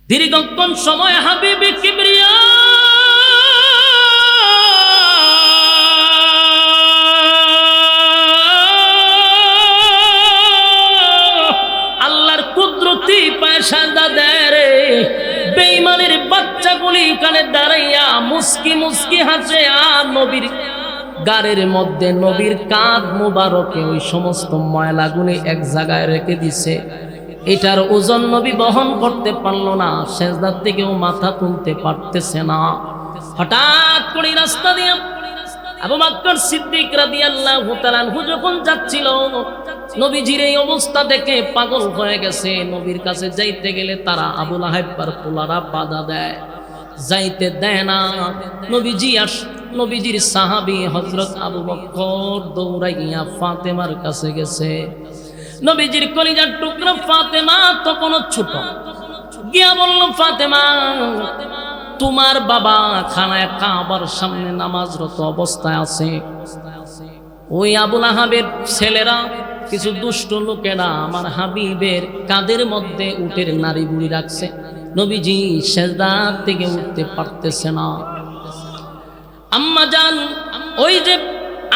দীর্ঘক্ষণ সময় হাবিবে কিবরিয়া আল্লাহর কুদরতি পায়ে সাজদা দেয় রে। বেঈমানের বাচ্চাগুলি কানে দাঁড়াইয়া মুস্কি মুস্কি হাসে, আর নবীর গাড়ির মধ্যে নবীর কাঁধ মুবারকে ওই সমস্ত ময়লাগুলি এক জায়গায় রেখে দিছে। এটার ওজন নবী বহন করতে পারলো না, সেজদার থেকেও মাথা তুলতে পারতেছে না। হঠাৎ করে রাস্তা দিয়ে আবু বকর সিদ্দিক রাদিয়াল্লাহু তাআলা আনহু যখন যাচ্ছিল, নবীজির এই অবস্থা দেখে পাগল হয়ে গেছে। নবীর কাছে যাইতে গেলে তারা আবু লাহাবের পোলারা বাধা দেয়, যাইতে দেয় না। নবীজির সাহাবী হযরত আবু বকর দৌড়াইয়া ফাতেমার কাছে গেছে। নবীজির কলিজার টুকরা ফাতেমা তখন ছোট, গিয়া বলল, ফাতেমা তোমার বাবা খানায় কাবার সামনে নামাজরত অবস্থায় আছে। ওই আবু লাহাবের ছেলেরা, কিছু দুষ্ট লোকেরা আমার হাবিবের কাঁধের মধ্যে উটের নাড়ি বুড়ি রাখছে। নবীজি সেজদা থেকে উঠতে পারতেছে না। আম্মা জান, ওই যে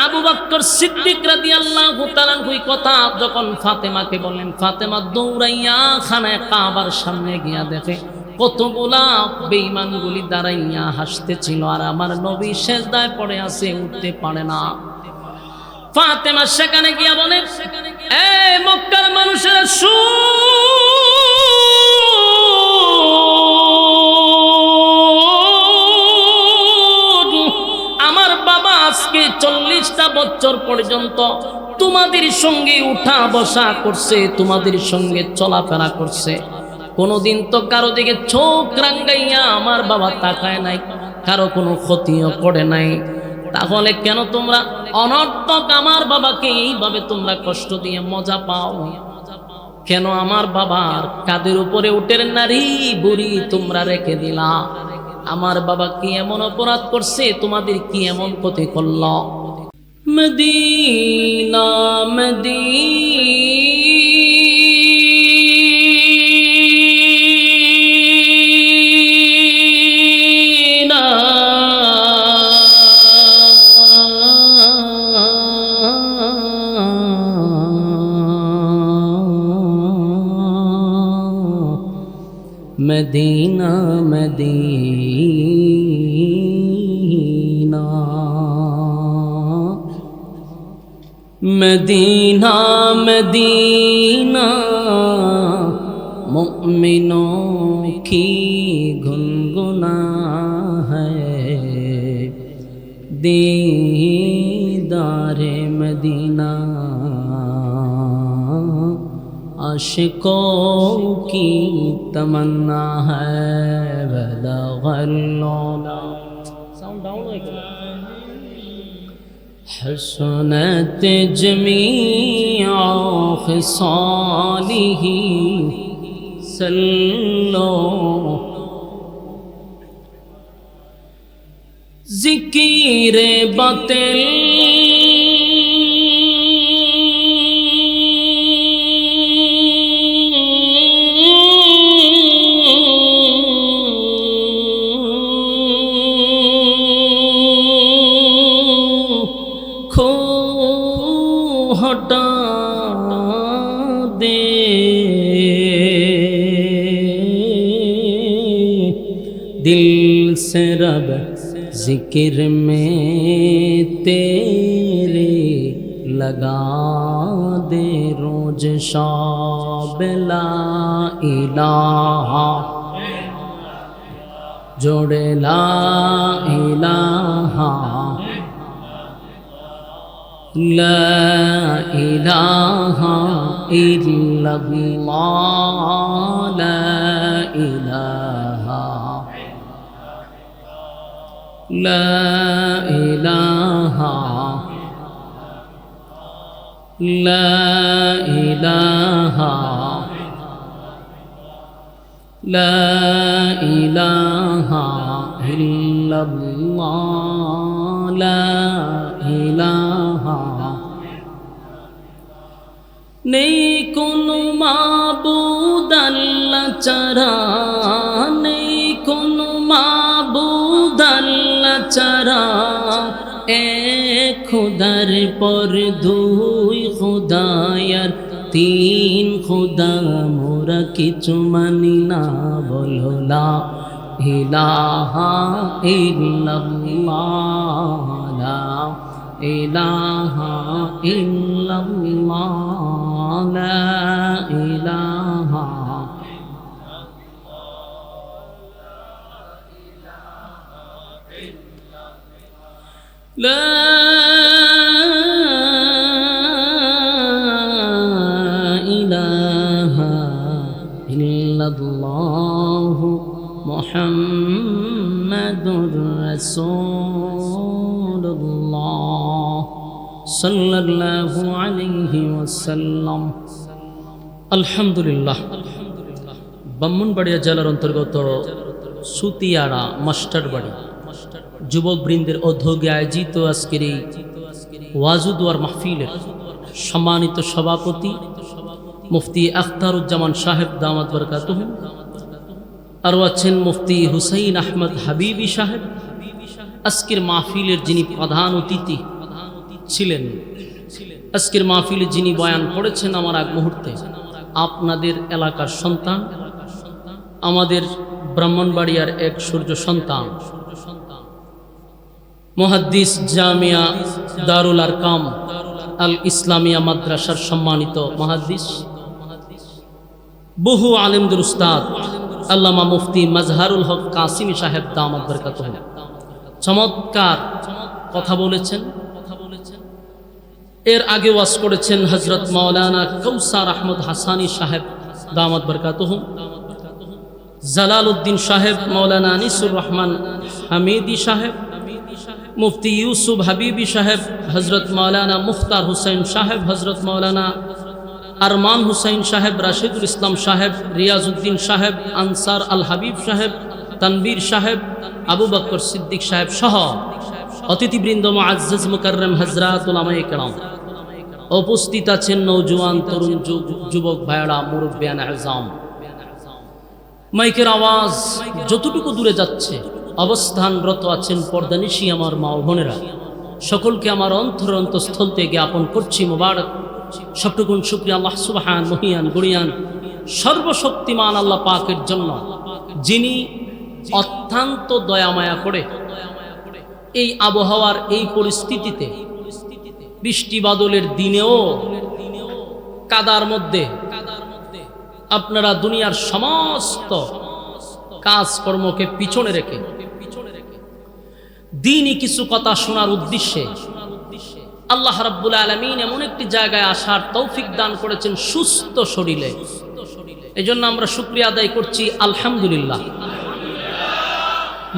আবু বকর সিদ্দিক রাদিয়াল্লাহু তাআলা ওই কথা যখন ফাতেমাকে বললেন, ফাতেমা দৌড়াইয়া খানায় কাবার সামনে গিয়া দেখে কতগুলা বেঈমানগুলি দাঁড়াইয়া হাসতেছিল, আর আমার নবী সেজদায় পড়ে আছে, উঠতে পারে না। ফাতেমা সেখানে গিয়া বলে, এই মক্কার মানুষেরা আমার বাবা আজকে 40টা বছর পর্যন্ত তোমাদের সঙ্গে উঠা বসা করছে, তোমাদের সঙ্গে চলাফেরা করছে, কোনোদিন তো কারো দিকে চোখ রাঙ্গাইয়া আমার বাবা তাকায় নাই, কারো কোনো ক্ষতিও করে নাই। তাহলে কেন তোমরা অনর্থক আমার বাবাকে এইভাবে তোমরা কষ্ট দিয়ে মজা পাও? কেন আমার বাবার কাঁধের উপরে উটের নারী বুড়ি তোমরা রেখে দিলা? আমার বাবা কি এমন অপরাধ করছে? তোমাদের কি এমন ক্ষতি করল? Medina Medina Medina Medina Medina মুমিনোं की गुनगुना है दीदारे मदीना, आशिकों की तमन्ना है बलगल्ला। साउंड डाउन हो गया। हसनत जमीअ खिसालिही सल्लो ज़िक्र बातिल हटा दे, दिल से रब जिक्र में तेरे लगा दे रोज शाब ला इलाहा जोड़े ला इलाहा ला इलाहा इल्लल्लाह ला इलाहा ला इलाहा ला इलाहा ला इलाहा इल्लल्लाह ला इलाहा। নেই কোনো মাবুদ আল্লাহ ছাড়া, খুদার পর দুই খুদায়ার তিন খুদা মোরা কিছু মানি না বলো লা ইলাহা ইল্লাল্লাহ লা ইলাহা ইল্লাল্লাহ লা ইলাহা لا إله إلا الله محمد رسول الله صلى الله عليه وسلم الحمد لله ব্রাহ্মণবাড়িয়া জেলার অন্তর্গত সুতিয়াড়া মাস্টারবাড়ি যুবকবৃন্দের উদ্যোগে আয়োজিত আজকের এই ওয়াজুদুয়ার মাহফিলের সম্মানিত সভাপতি মুফতি আখতারুজ্জামান সাহেব দামাত বরকাতুহু, আরও আছেন মুফতি হুসাইন আহমদ হাবিবি সাহেব। আজকের মাহফিলের যিনি প্রধান অতিথি ছিলেন, আজকের মাহফিলে যিনি বয়ান করেছেন আমার আগ মুহূর্তে, আপনাদের এলাকার সন্তান, আমাদের ব্রাহ্মণবাড়িয়ার এক সূর্য সন্তান, মুহাদ্দিস জামিয়া দারুল আরকাম আল ইসলামিয়া মাদ্রাসার সম্মানিত মুহাদ্দিস, বহু আলেমদের উস্তাদ আল্লামা মুফতি মাজহারুল হক কাসিমি সাহেব দামাত বরকাতুহু চমৎকার কথা বলেছেন। এর আগে ওয়াজ করেছেন হযরত মাওলানা কৌসার আহমদ হাসানি সাহেব দামাত বরকাতুহু, জালালউদ্দিন সাহেব, মাওলানা আনিসুর রহমান হামিদি সাহেব, মুফতি ইউসুফ হাবিবি সাহেব, হজরত মাওলানা মুখতার হুসাইন সাহেব, হজরত মাওলানা আরমান হুসাইন সাহেব, রাশিদুল ইসলাম সাহেব, রিয়াজউদ্দিন সাহেব, আনসার আল হাবিব সাহেব, তানবীর সাহেব, আবু বকর সিদ্দিক সাহেব সহ অতিথিবৃন্দ মুআজ্জাজ মুকাররম হযরত উলামায়ে কেরাম, উপস্থিত আছেন নওজোয়ান তরুণ যুবক ভাইরা, মুরব্বিয়ান আযম। মাইকের আওয়াজ যতটুকু দূরে যাচ্ছে, অবস্থানরত আছেন পর্দানিশী আমার মা ও বোনেরা, সকলকে আমার অন্তঃস্থল থেকে জ্ঞাপন করছি মোবারক। সবটুকুন শুকরিয়া আল্লাহ সুবহান মহিয়ান গুণিয়ান সর্বশক্তিমান আল্লাহ পাকের জন্য, যিনি অত্যন্ত দয়ামায়া করে এই আবহাওয়ার এই পরিস্থিতিতে, বৃষ্টি বাদলের দিনেও কাদার মধ্যে আপনারা দুনিয়ার সমস্ত কাজকর্মকে পিছনে রেখে দ্বীনি কিছু কথা শোনার উদ্দেশ্যে আল্লাহ রাব্বুল আলামিন এমন একটি জায়গায় আসার তৌফিক দান করেছেন সুস্থ শরীরে। এজন্য আমরা শুকরিয়া আদায় করছি আলহামদুলিল্লাহ।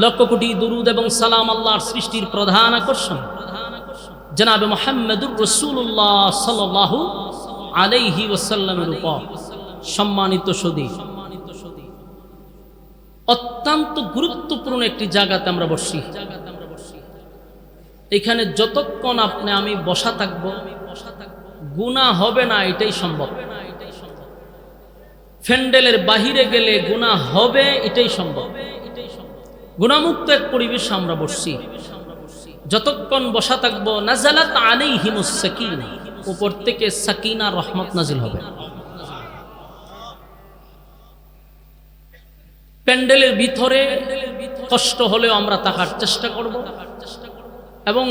লক্ষ কোটি দুরুদ এবং সালাম আল্লাহর সৃষ্টির প্রধান আকর্ষণ জনাবে মুহাম্মদুর রাসূলুল্লাহ সাল্লাল্লাহু আলাইহি ওয়াসাল্লামের উপর। সম্মানিত সুধী, অত্যন্ত গুরুত্বপূর্ণ একটি জায়গাতে আমরা বসছি। এখানে যতক্ষণ আমি বসা থাকবো গুনাহ হবে না, এটাই সম্ভব। ফ্যান্ডেলের বাহিরে গেলে গুনাহ হবে, এটাই সম্ভব। গুনাহমুক্ত এক পরিবেশে আমরা বসছি। যতক্ষণ বসা থাকবো নাযালাত আলাইহিমুস সাকিনা, উপর থেকে সাকিনা রহমত নাজিল হবে। প্যান্ডেলের ভিতরে কষ্ট হলেও আমরা থাকার চেষ্টা করব এবং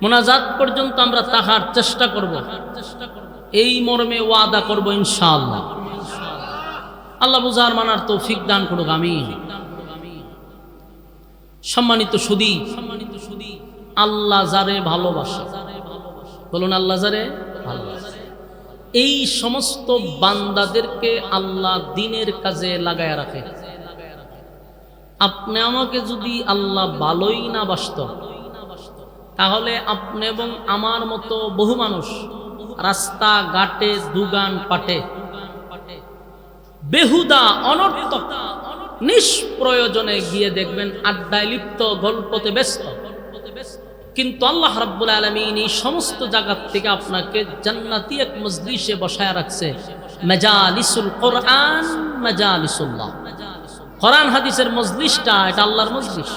মোনাজাত পর্যন্ত আমরা থাকার চেষ্টা করব, এই মর্মে ওয়াদা করব ইনশাআল্লাহ। আল্লাহ বুঝার মানার তৌফিক দান করুক, আমিন। সম্মানিত সুধী, আল্লাহ যারে ভালোবাসে, বলুন আল্লাহ যারে ভালোবাসে, এই সমস্ত বান্দাদেরকে আল্লাহ দ্বীনের কাজে লাগায় রাখে। আপনি আমাকে যদি আল্লাহ ভালোই না বাসত, তাহলে আপনি এবং আমার মতো বহু মানুষ রাস্তা ঘাটে দুগান পাটে বেহুদা অনর্থক নিষ্প্রয়োজনে গিয়ে দেখবেন আড্ডায় লিপ্ত, গল্পতে ব্যস্ত। কিন্তু আল্লাহ রাব্বুল আলামিন এই সমস্ত জায়গা থেকে আপনাকে জান্নাতি এক মজলিসে বসায় রাখছে, মাজালিসুল কোরআন, মাজালিসুল্লাহ। কোরআন হাদিসের মজলিসটা এটা আল্লাহর মজলিস।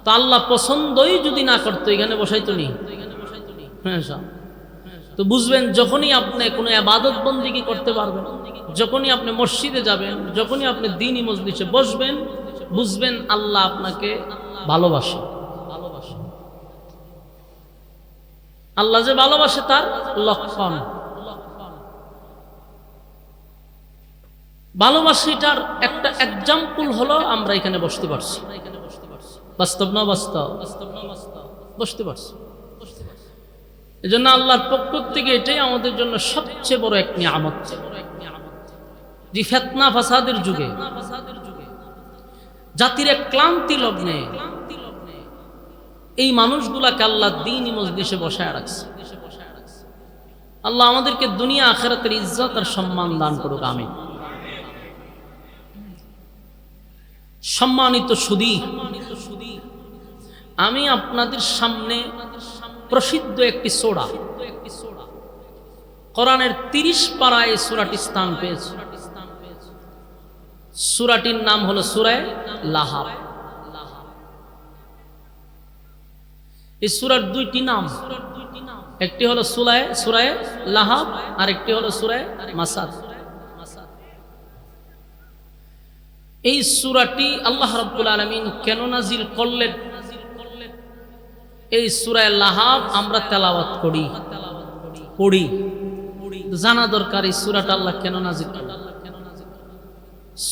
তো আল্লাহ পছন্দই যদি না করতো এখানে বসাইতো নি। হ্যাঁ, তো বুঝবেন যখনই আপনি কোনো ইবাদত বন্দেগী করতে পারবেন, যখনই আপনি মসজিদে যাবেন, যখনই আপনি দ্বীনি মজলিসে বসবেন, বুঝবেন আল্লাহ আপনাকে ভালোবাসে। আল্লাহ যে ভালোবাসে তার লক্ষণ। ভালোবাসাটার একটা এক্সাম্পল হলো আমরা এখানে বসতে পারছি। বাস্তব না বাস্তব? বসতে পারছি। এই জন্য আল্লাহর পক্ষ থেকে এটাই আমাদের জন্য সবচেয়ে বড় এক নিয়ামত। যে ফিতনা ফাসাদের যুগে, জাতির এক ক্লান্তি লগ্নে এই মানুষগুলাকে আল্লাহ দ্বীনি মজলিসে বসায় রাখছে। আল্লাহ আমাদেরকে দুনিয়া আখিরাতের ইজ্জত আর সম্মান দান করুক, আমিন। সম্মানিত সুধী, আমি আপনাদের সামনে প্রসিদ্ধ একটি সূরা, কোরআনের 30 পারায় সূরাটি স্থান পেয়েছে। সূরাটির নাম হলো সূরা লাহাব। এই সূরার দুইটি নাম, একটি হলো সূরা লাহাব আর একটি হলো সূরা মাসাদ। এই সূরাটি আল্লাহ রাব্বুল আলামিন কেন নাজিল করলেন? এই সূরা লাহাব আমরা তেলাওয়াত পড়ি, জানা দরকার এই সূরাটা আল্লাহ কেন নাজিল করলেন।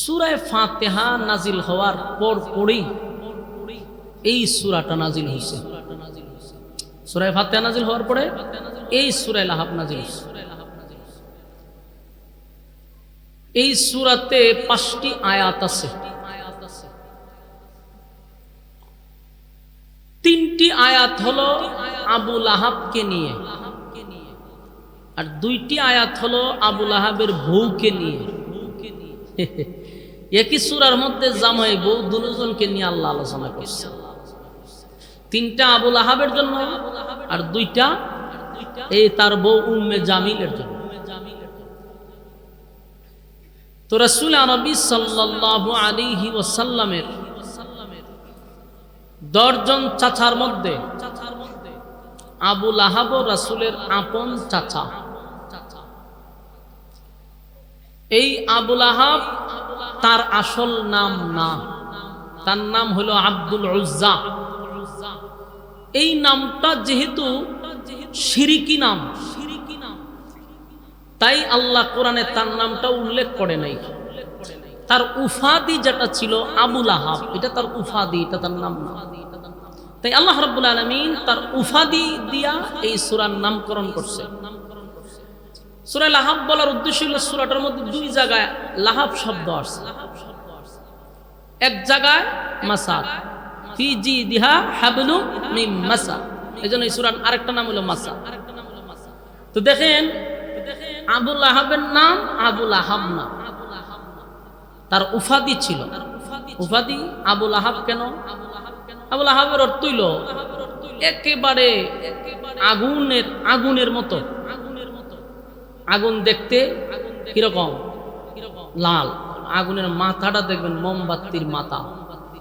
সূরা ফাতিহা নাজিল হওয়ার পরেই এই সূরাটা নাজিল হয়েছে। সূরা ফাতিহা নাজিল হওয়ার পরে এই সূরা লাহাব নাজিল হয়েছে। এই সূরাতে 5টি আয়াত আছে। 3টি আয়াত হলো আবু লাহাবকে নিয়ে, আর 2টি আয়াত হলো আবু লাহাবের বউকে নিয়ে। একই সূরার মধ্যে জামাই বউ দুজনকে নিয়ে আল্লাহ আলোচনা করছে। 3টা আবু লাহাবের জন্য আর 2টা এই তার বউ উম্মে জামিলের জন্য। তো রাসূল আরবি সাল্লাল্লাহু আলাইহি ওয়াসাল্লামের 10 জন চাচার মধ্যে আবু লাহাব রাসূলের আপন চাচা। এই আবু লাহাব তার আসল নাম না, তার নাম হলো আব্দুল উজ্জা। এই নামটা যেহেতু শিরকি নাম, তাই আল্লাহ কোরআনে তার নামটা উল্লেখ করে নাই। তার উফাদি যেটা ছিল আবু লাহাব, এটা তার উফাদি, এটা তার নাম না। তাই আল্লাহ রাব্বুল আলামিন তার উফাদি দিয়া এই সূরার নামকরণ করছে। সূরা লাহাব বলার উদ্দেশ্য হলো সূরাটার মধ্যে 2 জায়গায় লাহাব শব্দ আছে, এক জায়গায় মাসাদ, ফি জিদিহা হাবলুম মিন মাসাদ। এজন্য এই সূরার আরেকটা নাম হলো মাসাদ। তো দেখেন আবু লাহাবের নাম আবু লাহাব না, তার উফাদি ছিল। উফাদি আবু লাহাব কেন? আবু লাহাবের অর্থ হইল একেবারে আগুনের মতো। আগুন দেখতে কিরকম? লাল। আগুনের মাথাটা দেখবেন মোমবাতির মাথা,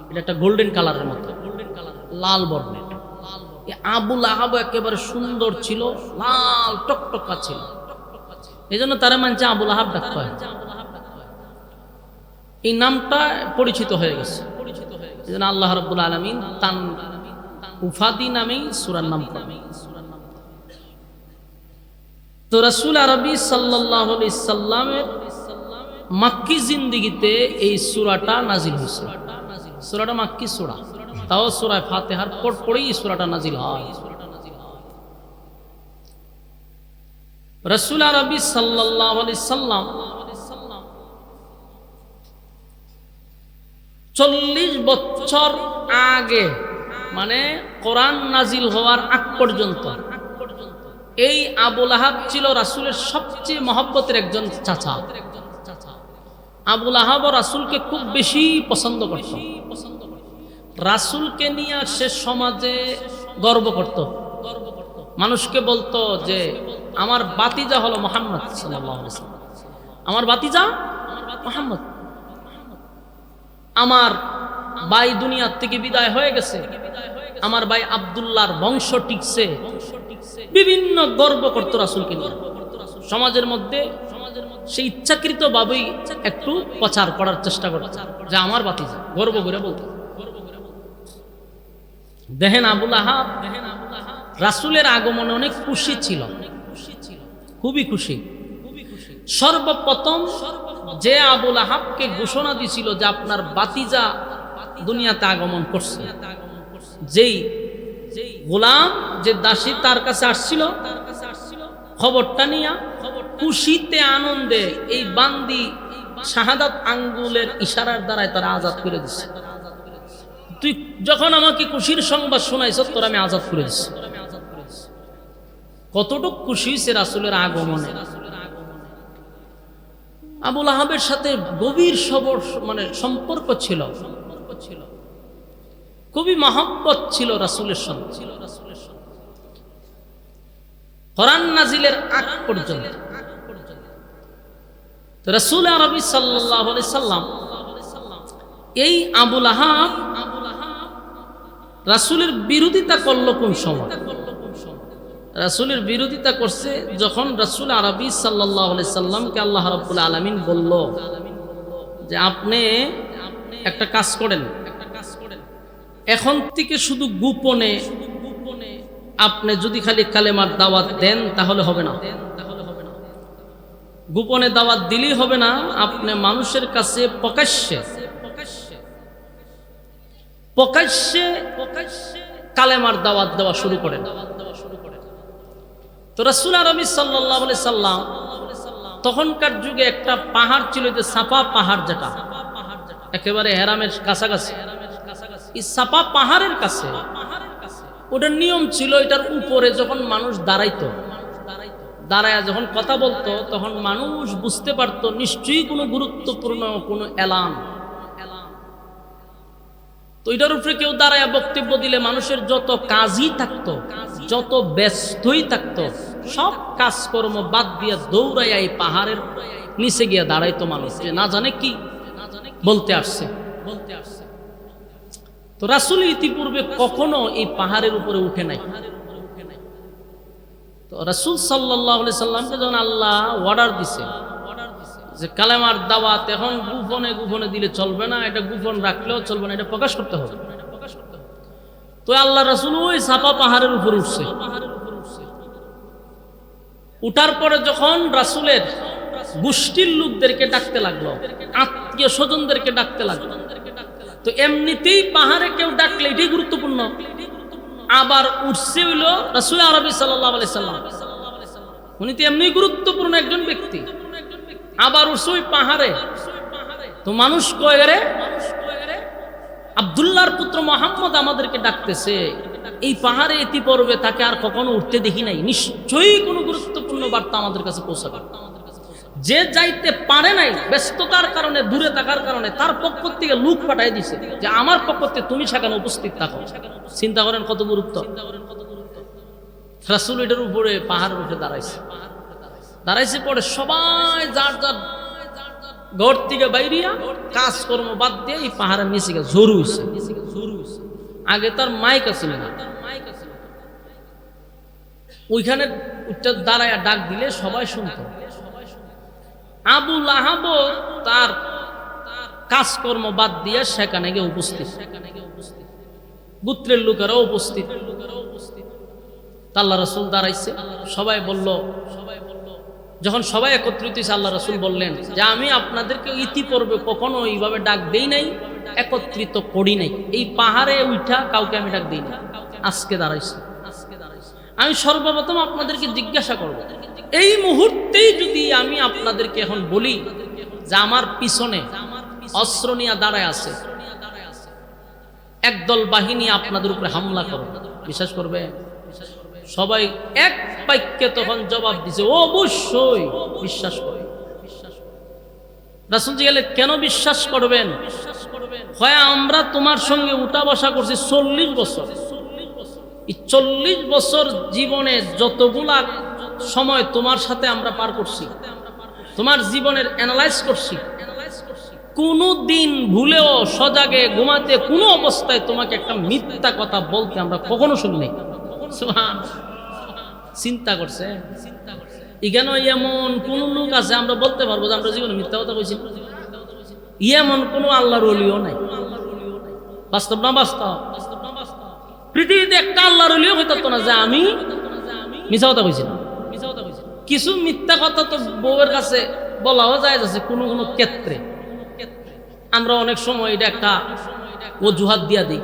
এটা একটা গোল্ডেন কালারের মতো, লাল বর্ণের। আবু লাহাব একেবারে সুন্দর ছিল, লাল টকটকা ছিল। এই জন্য তারা মানছে আবু লাহাব ডাকতে হয়। এই নামটা পরিচিত হয়ে গেছে। এই জন্য আল্লাহ রাব্বুল আলামিন তান উফাদি নামেই সূরার নাম করেন। তো রাসূল আরবি সাল্লাল্লাহু আলাইহি সাল্লামের মাক্কি জিন্দেগিতে এই সূরাটা নাজিল হয়েছে। সূরাটা মাক্কি সূরা, তাও সূরা ফাতিহার পরেই সূরাটা নাজিল হয়। রাসূল আরবি সাল্লাল্লাহু আলাইহি সাল্লাম 40 বছর আগে, মানে কোরআন নাজিল হওয়ার আগ পর্যন্ত এই আবু লাহাব ছিল রাসূলের সবচেয়ে মহব্বতের একজন চাচা। আবু লাহাব রাসূলকে খুব বেশি পছন্দ করত। রাসূলকে নিয়ে সে সমাজে গর্ব করত। মানুষকে বলতো যে আমার বাতিজা হলো মুহাম্মদ সাল্লাল্লাহু আলাইহি ওয়াসাল্লাম, আমার বাতিজা মুহাম্মদ, আমার ভাই দুনিয়ার থেকে বিদায় হয়ে গেছে, আমার ভাই আব্দুল্লাহর বংশ টিকছে। বিভিন্ন গর্ব করত রাসূলকে নিয়ে। সমাজের মধ্যে সে ইচ্ছাকৃত ভাবেই একটু প্রচার করার চেষ্টা করত যে আমার ভাতিজা, গর্ব করে বলতো। দেখেন আবু লাহাব রাসূলের আগমনে অনেক খুশি ছিল, খুবই খুশি। সর্বপ্রথম যে আবু লাহাবকে ঘোষণা দিছিল যে আপনার ভাতিজা দুনিয়াতে আগমন করছে, যেই গোলাম, যে দাসী তার কাছে আসছিল, খবরটা নিয়া খুশিতে আনন্দে এই বান্দি শাহাদাত আঙ্গুলের ইশারার দ্বারাই তারা আজাদ করে দিচ্ছে। তুই যখন আমাকে খুশির সংবাদ শোনাইছ, তোর আমি আজাদ করে দিচ্ছি। কতটুকু খুশি হয়েছে রাসূলের আগমনে। আবু লাহাবের সাথে গভীর সম্পর্ক ছিল, খুবই মহব্বত ছিল রাসূলের সঙ্গে। কোরআন নাজিলের আগ পর্যন্ত রাসূল আরবি সাল্লাল্লাহু আলাইহি সাল্লাম এই আবু লাহাব রাসূলের বিরোধিতা করলো কোন সময়? রাসূলের বিরোধিতা করছে যখন রাসূল আরবি সাল্লাল্লাহু আলাইহি সাল্লামকে আল্লাহ রাব্বুল আলামিন বলল যে আপনি একটা কাজ করেন, এখন থেকে শুধু গোপনে আপনি যদি খালি কালেমার দাওয়াত দেন তাহলে হবে না, গোপনে দাওয়াত দিলেই হবে না, আপনি মানুষের কাছে প্রকাশ্যে কালেমার দাওয়াত দেওয়া শুরু করেন। তো রাসূল আরবি সাল্লাল্লাহু আলাইহি সাল্লাম তখনকার যুগে একটা পাহাড় ছিল, যে সাফা পাহাড়, যেটা একেবারে হেরামের কাছাকাছি। এই সাফা পাহাড়ের কাছে ওটার নিয়ম ছিল, এটার উপরে যখন মানুষ দাঁড়ায় যখন কথা বলতো, তখন মানুষ বুঝতে পারতো নিশ্চয়ই কোনো গুরুত্বপূর্ণ কোনো এলান। তো এটার উপরে কেউ দাঁড়ায় বক্তব্য দিলে মানুষের যত কাজই থাকতো, যত ব্যস্তই থাকতো, সব কাজকর্ম বাদ দিয়ে দৌড়াইয়া এই পাহাড়ের নিচে গিয়ে দাঁড়াইতো মানুষ, যে না জানে কি বলতে আসছে। তো রাসূল ইতিপূর্বে কখনো এই পাহাড়ের উপরে উঠে নাই। তো রাসূল সাল্লাল্লাহু আলাইহি সাল্লামকে যখন আল্লাহ অর্ডার দিছে যে কালেমার দাওয়াত এখন গোপনে দিলে চলবে না, এটা গোপন রাখলেও চলবে না, এটা প্রকাশ করতে হবে। তো আল্লাহ রাসূল ওই সাফা পাহাড়ের উপর উঠছে। উঠার পরে যখন রাসূলের গোষ্ঠীর লোকদেরকে ডাকতে লাগলো, আত্মীয় স্বজনদেরকে ডাকতে লাগলো, তো এমনিতেই পাহাড়ে কেউ ডাকলে এটাই গুরুত্বপূর্ণ। আবার উঠছে হইল রাসূল আরবি সাল্লাল্লাহু আলাইহি সাল্লাম, উনি তো এমনি গুরুত্বপূর্ণ একজন ব্যক্তি, আবার উঠছে ওই পাহাড়ে। তো মানুষ কয় রে, আব্দুল্লাহর পুত্র মুহাম্মদ আমাদেরকে ডাকতেছে, এই পাহাড়ে এতি পড়বে, তাকে আর কখনো উঠতে দেখি নাই, নিশ্চয়ই কোনো গুরুত্বপূর্ণ বার্তা আমাদের কাছে পৌঁছাবে। যে যাইতে পারে নাই ব্যস্ততার কারণে, দূরে থাকার কারণে, তার পক্ষ থেকে লোক পাঠাই দিছে যে আমার পক্ষ থেকে তুমি সেখানে উপস্থিত থাকো। চিন্তা করেন কত গুরুত্ব। রাসূল এটার উপরে পাহাড়ের উপরে দাঁড়াইছে পরে সবাই যার যার ঘর থেকে বাইরিয়া কাজকর্ম বাদ দিয়ে এই পাহাড়ের নিচে গিয়ে জোর হইছে। আগে তার মাইক আছিল না, ওইখানে দাঁড়ায় ডাক দিলে সবাই শুনতো। আবু লাহাব তার কাজকর্ম বাদ দিয়ে সেখানে গিয়ে উপস্থিত, গোত্রের লোকেরাও উপস্থিত। আল্লাহ রাসূল দাঁড়াইছে, সবাই বলল, যখন সবাই একত্রিত হয়েছে আল্লাহ রাসূল বললেন যে আমি আপনাদেরকে ইতিপূর্বে কখনো এইভাবে ডাক দেই নাই, একত্রিত করি নাই, এই পাহাড়ে উঠা কাউকে আমি ডাক দিই না, আজকে দাঁড়াইছি। আমি সর্বপ্রথম আপনাদেরকে জিজ্ঞাসা করব, এই মুহূর্তেই যদি আমি আপনাদেরকে এখন বলি যে আমার পিছনে অস্ত্র নিয়ে দাঁড়ায় আছে একদল বাহিনী আপনাদের উপরে হামলা করবে, বিশ্বাস করবে? সবাই এক বাক্যে তখন জবাব দিছে অবশ্যই বিশ্বাস করবে। রাসূল জিজ্ঞাসা করলেন, কেন বিশ্বাস করবেন? হয় আমরা তোমার সঙ্গে উঠা বসা করছি 40 বছর, এই 40 বছর জীবনে যতগুলা সময় তোমার সাথে আমরা পার করছি, তোমার জীবনের অ্যানালাইজ করছি, কোনো দিন ভুলেও সজাগে ঘুমাতে কোনো অবস্থায় তোমাকে একটা মিথ্যা কথা বলতে আমরা কখনো শুনি। চিন্তা করছে এখানে এমন কোন লোক আছে আমরা বলতে পারবো যে আমরা জীবনে মিথ্যা কথা কইছি? এমন কোনো আল্লাহর ওলিও নাই। বাস্তব না বাস্তব? পৃথিবীতে একটা আল্লাহর ওলিও হইতো না যে আমি মিথ্যা কথা কইছি না। কিছু মিথ্যা কথা তো বউয়ের কাছে বলাও যায় যাচ্ছে কোনো কোনো ক্ষেত্রে। আমরা অনেক সময় এটা একটা অজুহাত দিয়া দিই,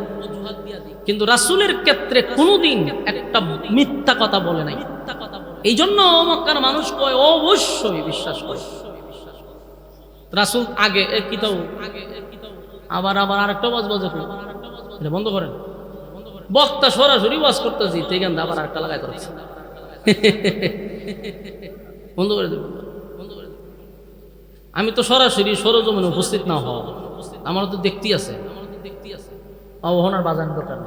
কিন্তু রাসূলের ক্ষেত্রে কোনোদিন একটা মিথ্যা কথা বলে নাই। এই জন্য মক্কার মানুষ কয় অবশ্যই বিশ্বাস করে রাসূল আগে কিতাও আবার আরেকটা ওয়াজ বাজে এটা বন্ধ করেন। বক্তা সরাসরি ওয়াজ করতেছি সেখান আবার আরেকটা লাগাই করেছে বন্ধ করে দেব। আমি তো সরাসরি সরজমিনে উপস্থিত না হওয়া, আমার তো দেখতে আছে অবহনার বাজার দরকার।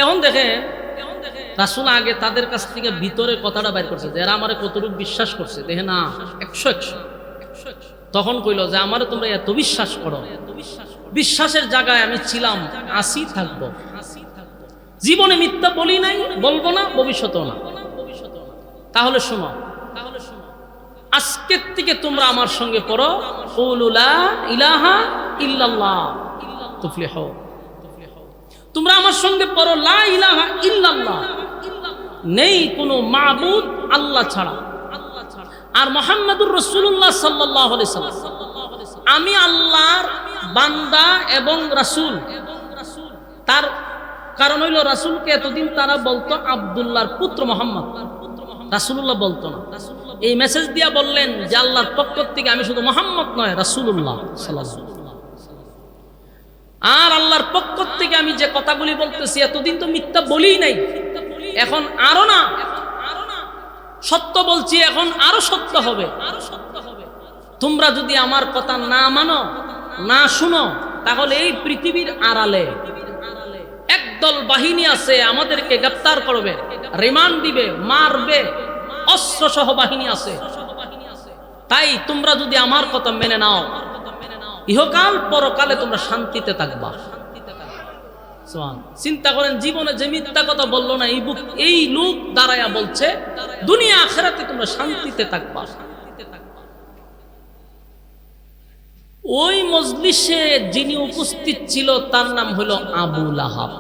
এখন দেখে রাসূল আগে তাদের কাছ থেকে ভিতরে কথাটা বাইর করছে যে এরা আমারে কতটুকু বিশ্বাস করছে। দেখে না 100 তখন কইল যে আমারে তোমরা এত বিশ্বাস করো, বিশ্বাসের জায়গায় আমি ছিলাম, আসি থাকবো। জীবনে মিথ্যা বলি নাই, বলবো না, ভবিষ্যতেও না। তাহলে শোনো, আজকের থেকে তোমরা আমার সঙ্গে পড়ো কুলু লা ইলাহা ইল্লাল্লাহ তুফলিহু। তোমরা আমার সঙ্গে পড়ো লা ইলাহা ইল্লাল্লাহ, নেই কোনো মাবুদ আল্লাহ ছাড়া, আর মুহাম্মাদুর রাসূলুল্লাহ সাল্লাল্লাহু আলাইহি সাল্লাম আমি আল্লাহর বান্দা এবং রাসূল। তার কারণ হইল রাসূলকে এতদিন তারা বলতো আব্দুল্লাহর পুত্র মুহাম্মদ, রাসূলুল্লাহ বলতো না। এই মেসেজ দিয়া বললেন যে আল্লাহর পক্ষ থেকে আমি শুধু মুহাম্মদ নয়, রাসূলুল্লাহ সাল্লাল্লাহু আলাইহি ওয়াসাল্লাম। আর আল্লাহর পক্ষ থেকে আমি যে কথাগুলি বলতেছি এতদিন তো মিথ্যা বলি নাই, এখন আরো না সত্য বলছি, এখন আরো সত্য হবে। তোমরা যদি আমার কথা না মানো, না শুনো, তাহলে এই পৃথিবীর আড়ালে একদল বাহিনী আছে আমাদেরকে গ্রেফতার করবে, রিমান্ড দিবে, মারবে, অস্ত্র সহ বাহিনী আছে। তাই তোমরা যদি আমার কথা মেনে নাও, ইহকাল পরকালে তোমরা শান্তিতে থাকবা। চিন্তা করেন, জীবনে যে মিথ্যা কথা বললো না এই লোক দাঁড়ায়া বলছে দুনিয়া আখিরাতে তোমরা শান্তিতে থাকবা। ওই মজলিসে যিনি উপস্থিত ছিল তার নাম হলো আবু লাহাব,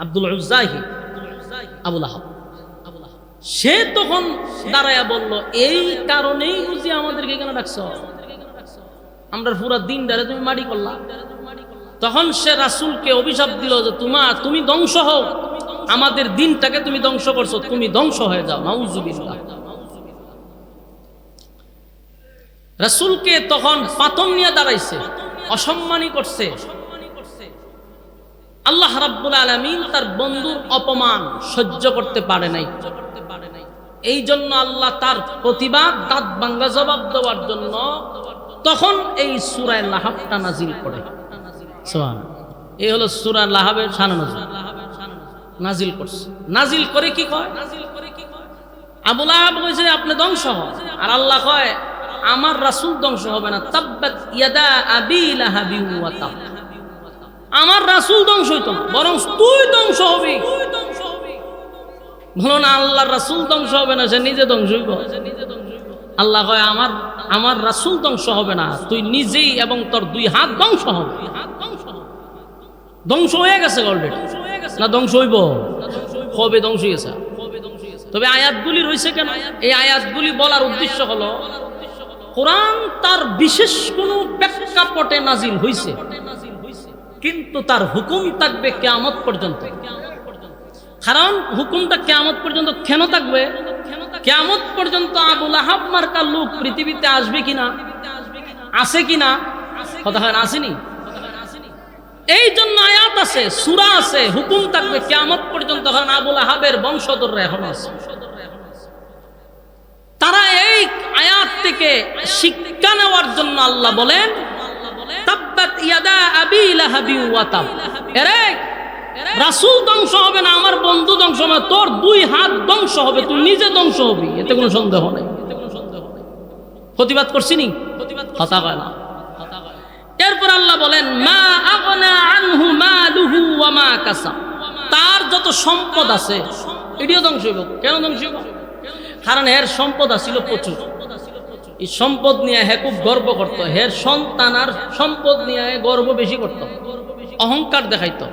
আব্দুল উজ্জাহি আবু লাহাব। সে তখন দাঁড়ায়া বলল, এই কারণেই বুঝি আমাদেরকে কেন ডাকছো, আমরা পুরা দিন ডারে তুমি মাটি করলা। তখন সে রাসূলকে অভিশাপ দিল যে তুমি ধ্বংস হও, আমাদের দিনটাকে তুমি ধ্বংস করছো, তুমি ধ্বংস হয়ে যাও, নাউজুবিল্লাহ। রাসূলকে তখন পাথর নিয়ে দাঁড়াইছে, অসম্মানী করছে। আল্লাহ রাব্বুল আলামিন তার বন্ধুর অপমান সহ্য করতে পারে নাই। এই জন্য আল্লাহ তার প্রতিবাদ দাঁত ভাঙ্গা জবাব দেওয়ার জন্য তখন এই সূরা লাহাবটা নাজিল করে। এই হলো সূরা লাহাবের শান নাজিল করছে। নাজিল করে কি কয়, আবু লাহাব কইছে আপনি ধ্বংস হন, আর আল্লাহ কয় আমার রাসূল ধ্বংস হবে না। তাব্বাত ইয়াদা আবি লাহাবি ওয়া তাব, আমার রাসূল ধ্বংস হইতো না, বরং তুই ধ্বংস হবি। বলো না আল্লাহর রাসূল ধ্বংস হবে না, সে নিজে ধ্বংস হইব। আল্লাহ কয় আমার রাসূল ধ্বংস হবে না, তুই নিজেই এবং তোর দুই হাত ধ্বংস হবে। ধ্বংস হয়ে গেছে অলরেডি, না ধ্বংস হইব? কবে ধ্বংস হয়েছে? তবে আয়াতগুলি রয়েছে কেন? এই আয়াতগুলি বলার উদ্দেশ্য হলো কোরআন তার বিশেষ কোনো প্রেক্ষাপটে নাজিল হইছে, কিন্তু তার হুকুম থাকবে কিয়ামত পর্যন্ত। কারণ হুকুমটা কিয়ামত পর্যন্ত কেন থাকবে? কিয়ামত পর্যন্ত আবু লাহাব মার্কা লোক পৃথিবীতে আসবে কিনা, আছে কিনা, কথা হয় না, আসেনি। এই জন্য আয়াত আছে, সূরা আছে, হুকুম থাকবে কিয়ামত পর্যন্ত। কারণ আবু লাহাবের বংশধররা এখন আছে। তারা এই আয়াত থেকে শিক্ষা নেওয়ার জন্য আল্লাহ বলেন তাব্বাত ইয়াদা আবি লাহাবি ওয়া তাব। এরে রাসূল ধ্বংস হবে না, আমার বন্ধু ধ্বংস হবে না, তোর দুই হাত ধ্বংস হবে, তুই নিজে ধ্বংস হবি, এতে কোনো সন্দেহ নেই। প্রতিবাদ করছিনি, কথা কয় না। এরপর আল্লাহ বলেন মা আগনা আনহু মালুহু ওয়া মা কাসাব, তার যত সম্পদ আছে এটিও ধ্বংস হইব। কেন ধ্বংস হইব? কারণ এর সম্পদ আছিল প্রচুর। এই সম্পদ নিয়ে হে খুব গর্ব করত, হের সন্তান আর সম্পদ নিয়ে গর্ব বেশি করত, অহংকার দেখাইতো।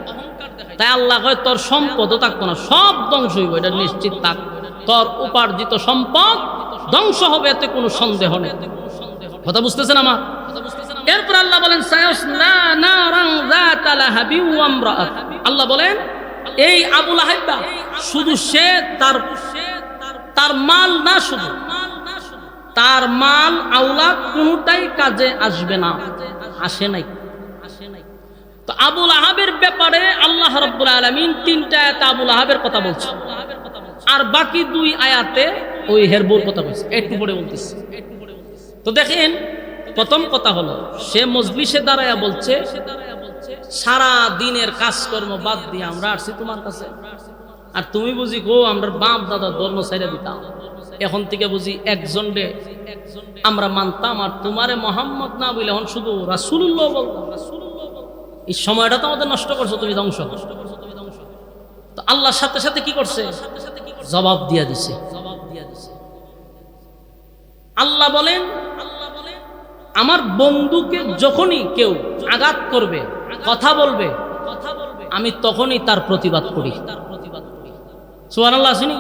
তাই আল্লাহ কয় তোর সম্পদও থাকতো না, সব ধ্বংস হইব, এটা নিশ্চিত থাক। তোর উপার্জিত সম্পদ ধ্বংস হবে, এতে কোনো সন্দেহ নেই। কথা বুঝতেছেন আমার? এরপর আল্লাহ বলেন সায়াসলা নারান যাতা লাহাবি ওয়া ইমরাআত, আল্লাহ বলেন এই আবু লাহাব শুধু সে তার মাল না, শুধু তার মাল আওলাদ কোনটাই কাজে আসবে না, আসে নাই। তো আবু লাহাবের ব্যাপারে আল্লাহ রাব্বুল আলামিন 3টা আয়াতে আবু লাহাবের কথা বলছে, আর বাকি 2 আয়াতে ওই হেরবুর কথা বলছে। একটু পরে বলতেছি। তো দেখেন, প্রথম কথা হলো সে মজলিসে দাঁড়ায়া বলছে সারা দিনের কাজকর্ম বাদ দিয়ে আমরা আসছি তোমার কাছে, আর তুমি বুঝি গো আমরা বাপ দাদা ধর্ম ছেড়ে দিতাম, এখন থেকে বুঝি একজনরে আমরা মানতাম, আর তোমারে মোহাম্মদ না বলে এখন শুধু রাসূলুল্লাহ বলতাম। এই সময়টা তো আমাদের নষ্ট করছো, তুমি ধ্বংস। তো আল্লাহর সাথে সাথে কি করছে? জবাব দিয়া দিছে। আল্লাহ বলেন আমার বন্ধুকে যখনই কেউ আঘাত করবে, কথা বলবে, আমি তখনই তার প্রতিবাদ করি। সুবহানাল্লাহ। আসেনি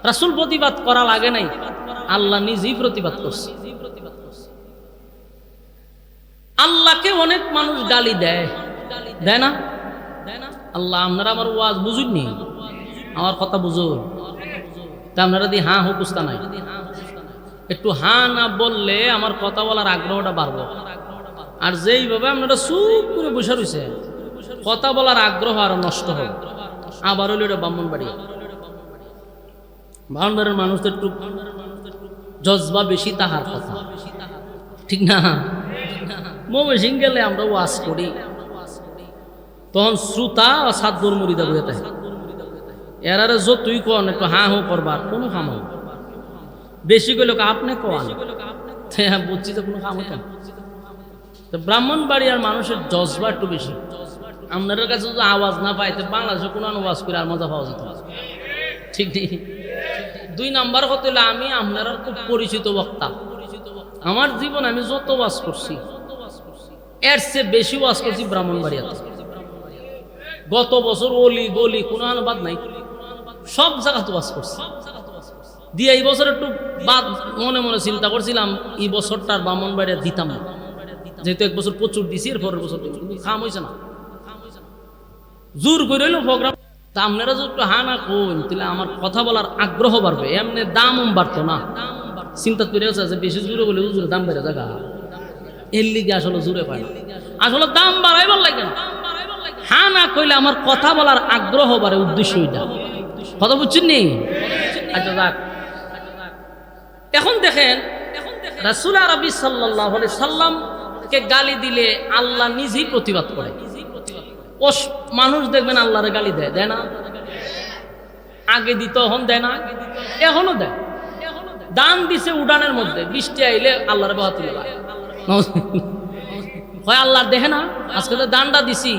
রাসূল প্রতিবাদ করা লাগে নাই, আল্লাহ নিজেই প্রতিবাদ করছে। আল্লাহকে অনেক মানুষ গালি দেয়, দেয় না? আল্লাহ আপনারা আমার ওয়াজ বুঝুননি, আমার কথা বুঝুন। তা আপনারা দি হা হুকুস্তা নাই, একটু হা না বললে আমার কথা বলার আগ্রহটা বাড়বো। আর যেইভাবে আপনারা চুপ করে বসে রয়েছে, কথা বলার আগ্রহ আরো নষ্ট হবে। আবার হলো এটা ব্রাহ্মণবাড়িয়া, ব্রাহ্মণবাড়ির মানুষদের একটু জজবা বেশি, তাহার কথা ঠিক না? ময়মনসিং গেলে আমরা ওয়াজ করি, তখন শ্রোতা সাতগুর মুড়িদা বইতে এরারে যতই কন একটু হা হু করবার কোনো কাম বেশি গেল আপনি কন, বুঝছি তো কোনো কাম কেন। তো ব্রাহ্মণবাড়িয়ার মানুষের জজবা একটু বেশি। আপনাদের কাছে যদি আওয়াজ না পাইতে বাংলাদেশে কোনো আওয়াজ করে আর মজা পাওয়া যেত, ঠিক নেই। 2 নাম্বার হতে হলে আমি আপনার খুব পরিচিত বক্তা। আমার জীবন আমি যত ওয়াজ করছি এর চেয়ে বেশি ওয়াজ করছি ব্রাহ্মণবাড়িয়াতে। গত বছর অলি গলি কোনো অনুবাদ নাই, সব জায়গাতে ওয়াজ করছি। দিয়ে এই বছর একটু বাদ মনে মনে চিন্তা করছিলাম এই বছরটার ব্রাহ্মণবাড়িয়া দিতাম না, যেহেতু 1 বছর প্রচুর দিছি, এর পরের বছর কিন্তু খাম হয়েছে না, জোর করে হইলো প্রোগ্রাম। তা আপনারা যদি একটু হা না কইন তাহলে আমার কথা বলার আগ্রহ বাড়বে, এমনি দাম বাড়তো না। চিন্তা করে আছে বেশি জোরে বলে জোরে দাম বেড়ে জায়গা, এর লিগে আসলে জোরে পায় না, আসলে দাম বাড়াইবার লাগে না। হা না কইলে আমার কথা বলার আগ্রহ বাড়ে, উদ্দেশ্য এটা। কথা বুঝছেন নি? আচ্ছা যাক, এখন দেখেন রাসূল আরবি সাল্লাল্লাহু আলাইহি সাল্লামকে গালি দিলে আল্লাহ নিজেই প্রতিবাদ করে। ও মানুষ দেখবেন আল্লাহরে গালি দেয়, দেয় না? আগে দিত, এখন দেয় না? এখনো দেয়। দান দিছে উড়ানের মধ্যে, বৃষ্টি আইলে আল্লাহরে বাহাত তুলে হয় আল্লাহ দেখে না? আজকে তো দানটা দিছি,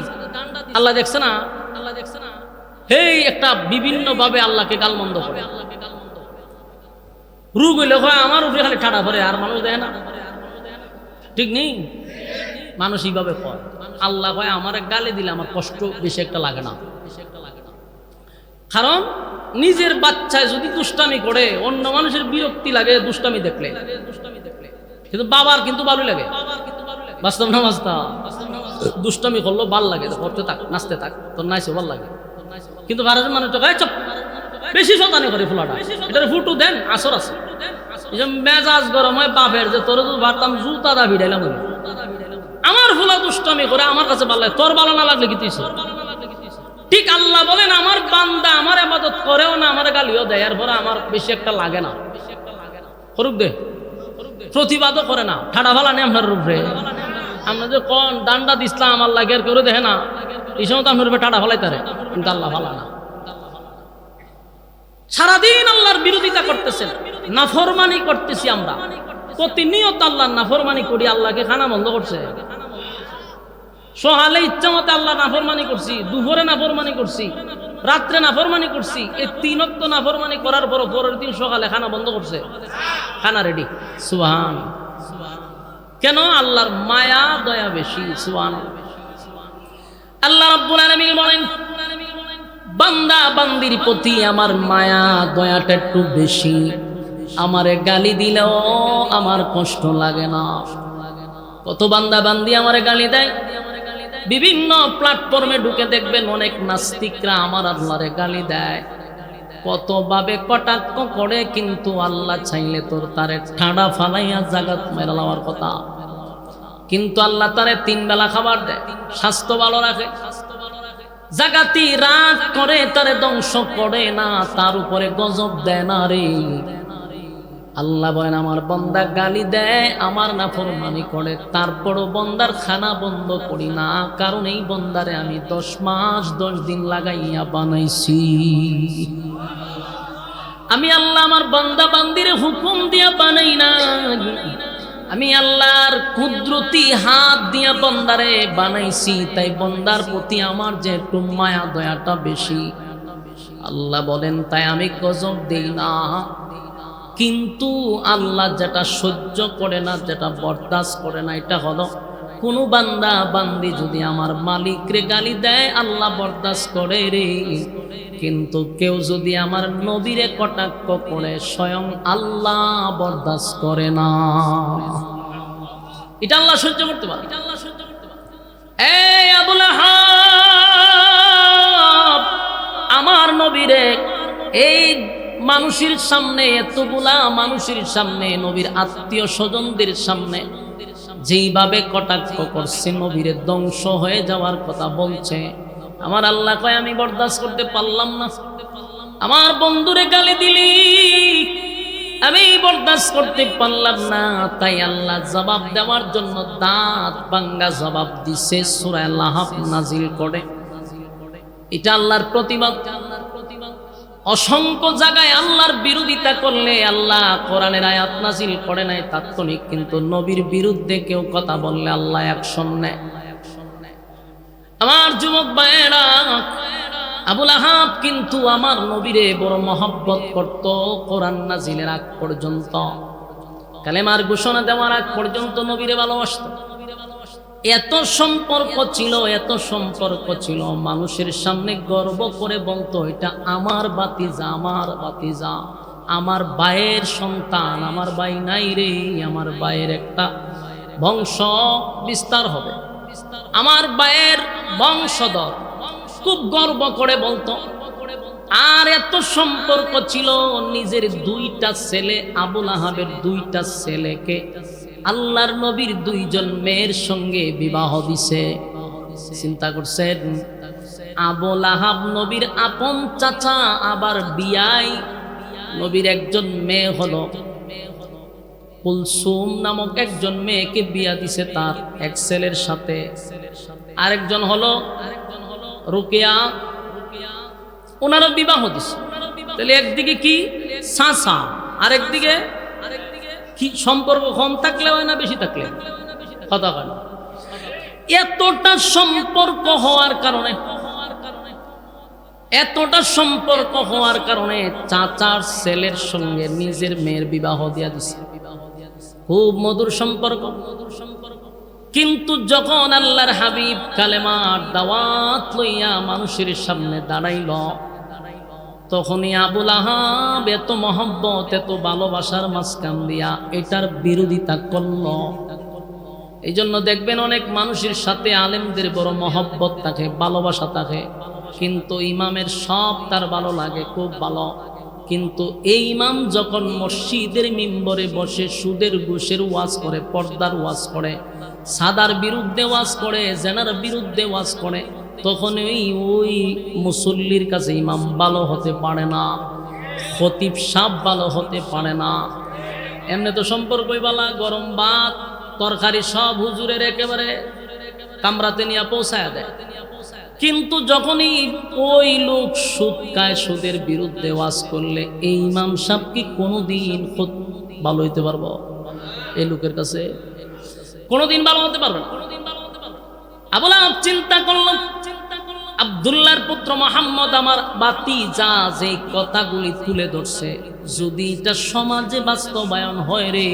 আল্লাহ দেখছে না? হেই একটা বিভিন্ন ভাবে আল্লাহকে গালমন্দ করে। রোগ হইলে হয় আমার উপরে খালি ঠাড়া পরে, আর মানুষ দেখে না, ঠিক নেই? মানুষ এইভাবে কয়। আল্লাহ কয় আমার গালি দিলে আমার কষ্ট বেশি একটা লাগে না, কারণ নিজের বাচ্চায় যদি দুষ্টামি করে অন্য মানুষের বিরক্তি লাগে দুষ্টামি দেখলে, কিন্তু বাবার কিন্তু ভালো লাগে। বাস্তব না বাস্তব? দুষ্টামি করলো ভাল লাগে, করতে থাক, নাচতে থাক, তোর নাচে ভাল লাগে। কিন্তু ভারতের মানুষ তো চপ বেশি শতানি করে, ফুলাটা এটার ফুটু দেন আসর আছে, মেজাজ গরম হয় বাপের, যে তোর ভাবতাম জুতা দা ভিড়াইলাম, আমার ফুলা দুষ্টামি করে আমার কাছে ভালো লাগে, তোর ভালো না লাগলে কি তুই? ঠিক আল্লাহ বলেন আমার বান্দা আমার ইবাদত করেও না, আমার গালিও দেয়, এরপরে আমার বেশি একটা লাগে না, করুক দে, প্রতিবাদও করে না, ঠাডা ভালা নেই আপনার রূপে। আমরা যে কোন দান্ডা দিসলাম আল্লাহ গের করে দেখে না, এই সময় তো আপনার রূপে ঠাডা ভালাই তারে, কিন্তু আল্লাহ ভালা না। সারাদিন আল্লাহর বিরোধিতা করতেছেন, নাফরমানি করতেছি আমরা, প্রতিনিয়ত আল্লাহর নাফরমানি করি, আল্লাহকে খানা বন্ধ করছে। সকালে ইচ্ছা মতো আল্লাহ নাফরমানি করছি, দুপুরে নাফরমানি করছি, রাত্রে নাফরমানি করছি। এই 3 ওয়াক্ত নাফরমানি করার পর পরের দিন সকালে খানা বন্ধ করছে, খানা রেডি। সুবহান। কেন? আল্লাহর মায়া দয়া বেশি। সুবহান। আল্লাহ রাব্বুল আলামিন বলেন, বান্দা বান্দির প্রতি আমার মায়া দয়াটা একটু বেশি। আমারে গালি দিলেও আমার কষ্ট লাগে না। কত বান্দা বান্দি আমারে গালি দেয়। বিভিন্ন প্ল্যাটফর্মে ঢুকে দেখবেন অনেক নাস্তিকরা আমার আল্লাহরে গালি দেয়, কতভাবে কটাক্ষ করে, কিন্তু আল্লাহ চাইলে তোর তারে ঠাড়া ফালাইয়া জাগাত মেরা লওয়ার কথা। কিন্তু আল্লাহ তারে 3 বেলা খাবার দেয়, স্বাস্থ্য ভালো রাখে। জাগাতি রাগ করে তারে ধ্বংস করে না, তার উপরে গজব দেয় না রে। আল্লাহ বলেন, আমার বান্দা গালি দেয়, আমার নাফরমানি করে, তারপরও বান্দার খানা বন্ধ করি না। কারণ এই বান্দারে আমি 10 মাস 10 দিন লাগাইয়া বানাইছি। আমি আল্লাহ আমার বান্দা বান্দিরে হুকুম দিয়া বানাই না, আমি আল্লাহর কুদরতি হাত দিয়া বান্দারে বানাইছি। তাই বান্দার প্রতি আমার যে একটু মায়া দয়াটা বেশি। আল্লাহ বলেন, তাই আমি গজব দেই না। কিন্তু আল্লাহ যেটা সহ্য করে না, যেটা বরদাস্ত করে না, এটা হলো কোনো বান্দা বান্দি যদি আমার মালিকরে গালি দেয়, আল্লাহ বরদাস্ত করে রে। কিন্তু কেউ যদি আমার নবীরে কটাক্ষ করে, স্বয়ং আল্লাহ বরদাস্ত করে না। এটা আল্লাহ সহ্য করতে পারে। এই আবু লাহাব আমার নবীরে এই মানুষের সামনে, এতগুলা মানুষের সামনে, নবীর আত্মীয় স্বজনদের সামনে যেইভাবে কটাক্ষ করছে, নবীরে ধ্বংস হয়ে যাওয়ার কথা বলছে, আমার আল্লাহ কয় আমি বরদাস্ত করতে পারলাম না। আমার বন্ধুরে গালি দিলি, আমি বরদাস্ত করতে পারলাম না। তাই আল্লাহ জবাব দেওয়ার জন্য দাঁত ভাঙ্গা জবাব দিছে, সূরা লাহাব নাজিল করে। এটা আল্লাহর প্রতিবাদ। অসংখ্য জায়গায় আল্লাহর বিরোধিতা করলে আল্লাহ কোরআনের আয়াত নাজিল করে নাই তাৎক্ষণিক, কিন্তু নবীর বিরুদ্ধে কেউ কথা বললে আল্লাহ অ্যাকশন নেয়। আমার যুবক ভাইয়েরা, আবু লাহাব কিন্তু আমার নবীরে বড় মহব্বত করত। কোরআন নাজিলের আগ পর্যন্ত, কালেমার ঘোষণা দেওয়ার আগ পর্যন্ত নবীরে ভালোবাসত। এত সম্পর্ক ছিল, এত সম্পর্ক ছিল, মানুষের সামনে গর্ব করে বলতো, এটা আমার ভাতিজা, আমার ভাতিজা, আমার ভাইয়ের সন্তান, আমার ভাই নাই রে, আমার ভাইয়ের একটা বংশ বিস্তার হবে, আমার ভাইয়ের বংশধর, খুব গর্ব করে বলতো। আর এত সম্পর্ক ছিল, নিজের 2টা ছেলে, আবু লাহাবের 2টা ছেলেকে আল্লাহর নবীর 2জন মেয়ের সঙ্গে বিবাহ দিছে। চিন্তা করছেন, আবু লাহাব নবীর আপন চাচা, আবার বিয়াই নবীর একজন মেয়ে হলো কুলসুম নামক একজন মেয়েকে বিয়া দিছে তার এক ছেলের সাথে। আরেকজন হলো রুকিয়া, ওনারও বিবাহ দিছে। তাহলে একদিকে কি চাচা, আরেকদিকে কি সম্পর্ক কম থাকলে হয় না বেশি থাকলে কথা হয় না। এতটা সম্পর্ক হওয়ার কারণে, এতটা সম্পর্ক হওয়ার কারণে চাচার ছেলের সঙ্গে নিজের মেয়ের বিবাহ দিয়া দিছে। খুব মধুর সম্পর্ক। কিন্তু যখন আল্লাহর হাবিব কালেমার দাওয়াত লইয়া মানুষের সামনে দাঁড়াইল, তখনই আবু লাহাব এত মহব্বত, এত ভালোবাসার মাঝখান দিয়া এটার বিরোধিতা করল। এই জন্য দেখবেন অনেক মানুষের সাথে আলেমদের বড় মহব্বত থাকে, ভালোবাসা থাকে, কিন্তু ইমামের সব তার ভালো লাগে, খুব ভালো। কিন্তু এই ইমাম যখন মসজিদের মিম্বরে বসে সুদের ঘুষের ওয়াজ করে, পর্দার ওয়াজ করে, সাদার বিরুদ্ধে ওয়াজ করে, জেনার বিরুদ্ধে ওয়াজ করে, তখন ওই মুসল্লির কাছে ইমাম ভালো হতে পারে না, খতিব সাহেব ভালো হতে পারে না। এমনি তো সম্পর্কই বালা, গরম ভাত তরকারি সব হুজুরের একেবারে কামরাতে নিয়ে পৌঁছায় দেয়। কিন্তু যখনই ওই লোক সুদ খায়, সুদের বিরুদ্ধে ওয়াজ করলে এই ইমাম সাহেব কি কোনোদিন ভালো হইতে পারবো? এই লোকের কাছে কোনোদিন ভালো হতে পারবে না। আবু লাহাব চিন্তা করল, আব্দুল্লাহর পুত্র মুহাম্মদ আমার ভাতিজা যে কথাগুলি তুলে ধরছে, যদি এটা সমাজে বাস্তবায়ন হয় রে,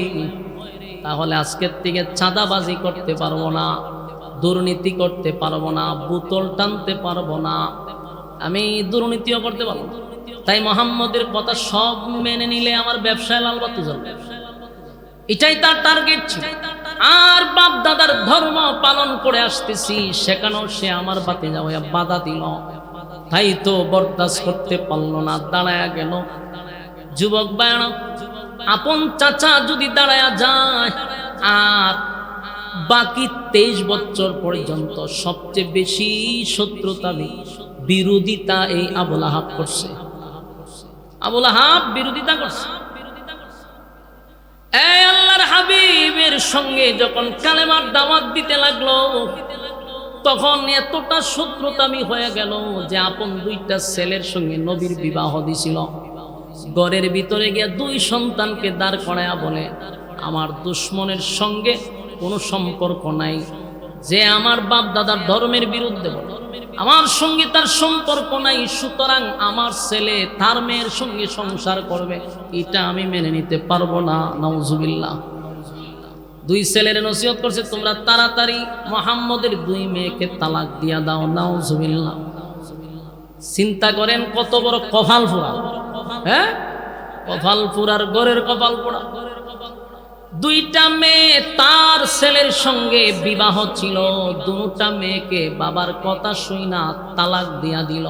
তাহলে আজকের থেকে চাঁদাবাজি করতে পারবো না, দুর্নীতি করতে পারবো না, বোতল টানতে পারবো না, আমি দুর্নীতিও করতে পারবো না। তাই মুহাম্মদের কথা সব মেনে নিলে আমার ব্যবসায় লালবাতি জ্বলবে, এটাই তার টার্গেট ছিল। আর বাপ দাদার ধর্ম পালন করে আসতেছি, সেখানেও সে আমার ভাতিজা হইয়া বাধা দিল। তাই তো বরদাস্ত করতে পারলো না, দাঁড়ায়া গেল। যুবক বায়না, আপন চাচা যদি দাঁড়ায়া যায়, আর বাকি 23 বছর পর্যন্ত সবচেয়ে বেশি শত্রুতা বিরোধিতা এই আবু লাহাব করছে। আবু লাহাব বিরোধিতা করছে। এই আল্লাহর হাবিবের সঙ্গে যখন কালেমার দাওয়াত দিতে লাগলো, তখন এতটা শত্রুতামি হয়ে গেল যে আপন 2টা ছেলের সঙ্গে নবীর বিবাহ দিছিল। ঘরের ভিতরে গিয়ে 2 সন্তানকে দাঁড় করায়া বলে, আমার দুশ্মনের সঙ্গে কোনো সম্পর্ক নাই, যে আমার বাপ দাদার ধর্মের বিরুদ্ধে বলে আমার সঙ্গে তার সম্পর্ক নাই, সুতরাং আমার ছেলে তার মেয়ের সঙ্গে সংসার করবে, এটা আমি মেনে নিতে পারবো না। নাউজুবিল্লাহ। 2 ছেলের নসিহত করছে, তোমরা তাড়াতাড়ি মুহাম্মদের 2 মেয়েকে তালাক দিয়া দাও। নাউজুবিল্লাহ। চিন্তা করেন কত বড় কপাল পোড়া, হ্যাঁ, কপাল পোড়ার ঘরের কপাল পোড়া। 2টা মেয়ে তার ছেলের সঙ্গে বিবাহ ছিল, 2টা মেয়েকে বাবার কথা শুইনা তালাক দিয়া দিল।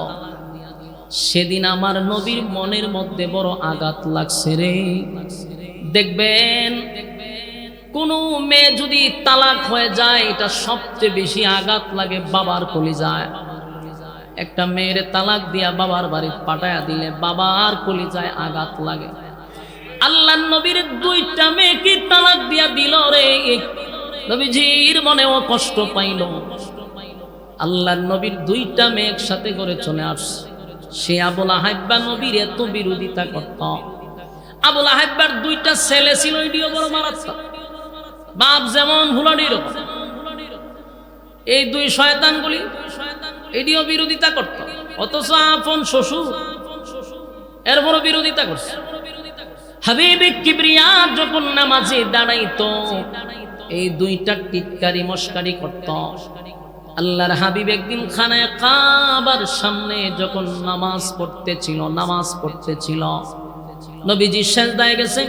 সেদিন আমার নবীর মনের মধ্যে বড় আঘাত লাগছে রে। দেখবেন কোন মেয়ে যদি তালাক হয়ে যায়, এটা সবচেয়ে বেশি আঘাত লাগে বাবার কলিজায়। একটা মেয়ের তালাক দিয়া বাবার বাড়ি পাঠায়া দিলে বাবার কলিজায় আঘাত লাগে। আল্লাহর নবীর 2টা মেয়েকে তালাক দিয়া দিল রে, নবীজির মনেও কষ্ট পাইল। আল্লাহর নবীর 2টা মেয়ে একসাথে করে চলে আসছে। সে আবু লাহাব নবীর এত বিরোধিতা করত। আবু লাহাবের 2টা ছেলে ছিল, এটিও বড় মারাত্মক। বাপ যেমন হুলাডির, এই 2 শয়তানগুলি এটিও বিরোধিতা করত। অথচ আপন শ্বশুর এর বড় বিরোধিতা করছে। হাবিবে কিবরিয়া যখন নামাজে দাঁড়াইতো, এই 2টা টিটকারি মস্কারি করত। আল্লাহর হাবিব একদিন খানায় কাবার সামনে যখন নামাজ পড়তেছিল, নবীজি সিজদায় গেছে।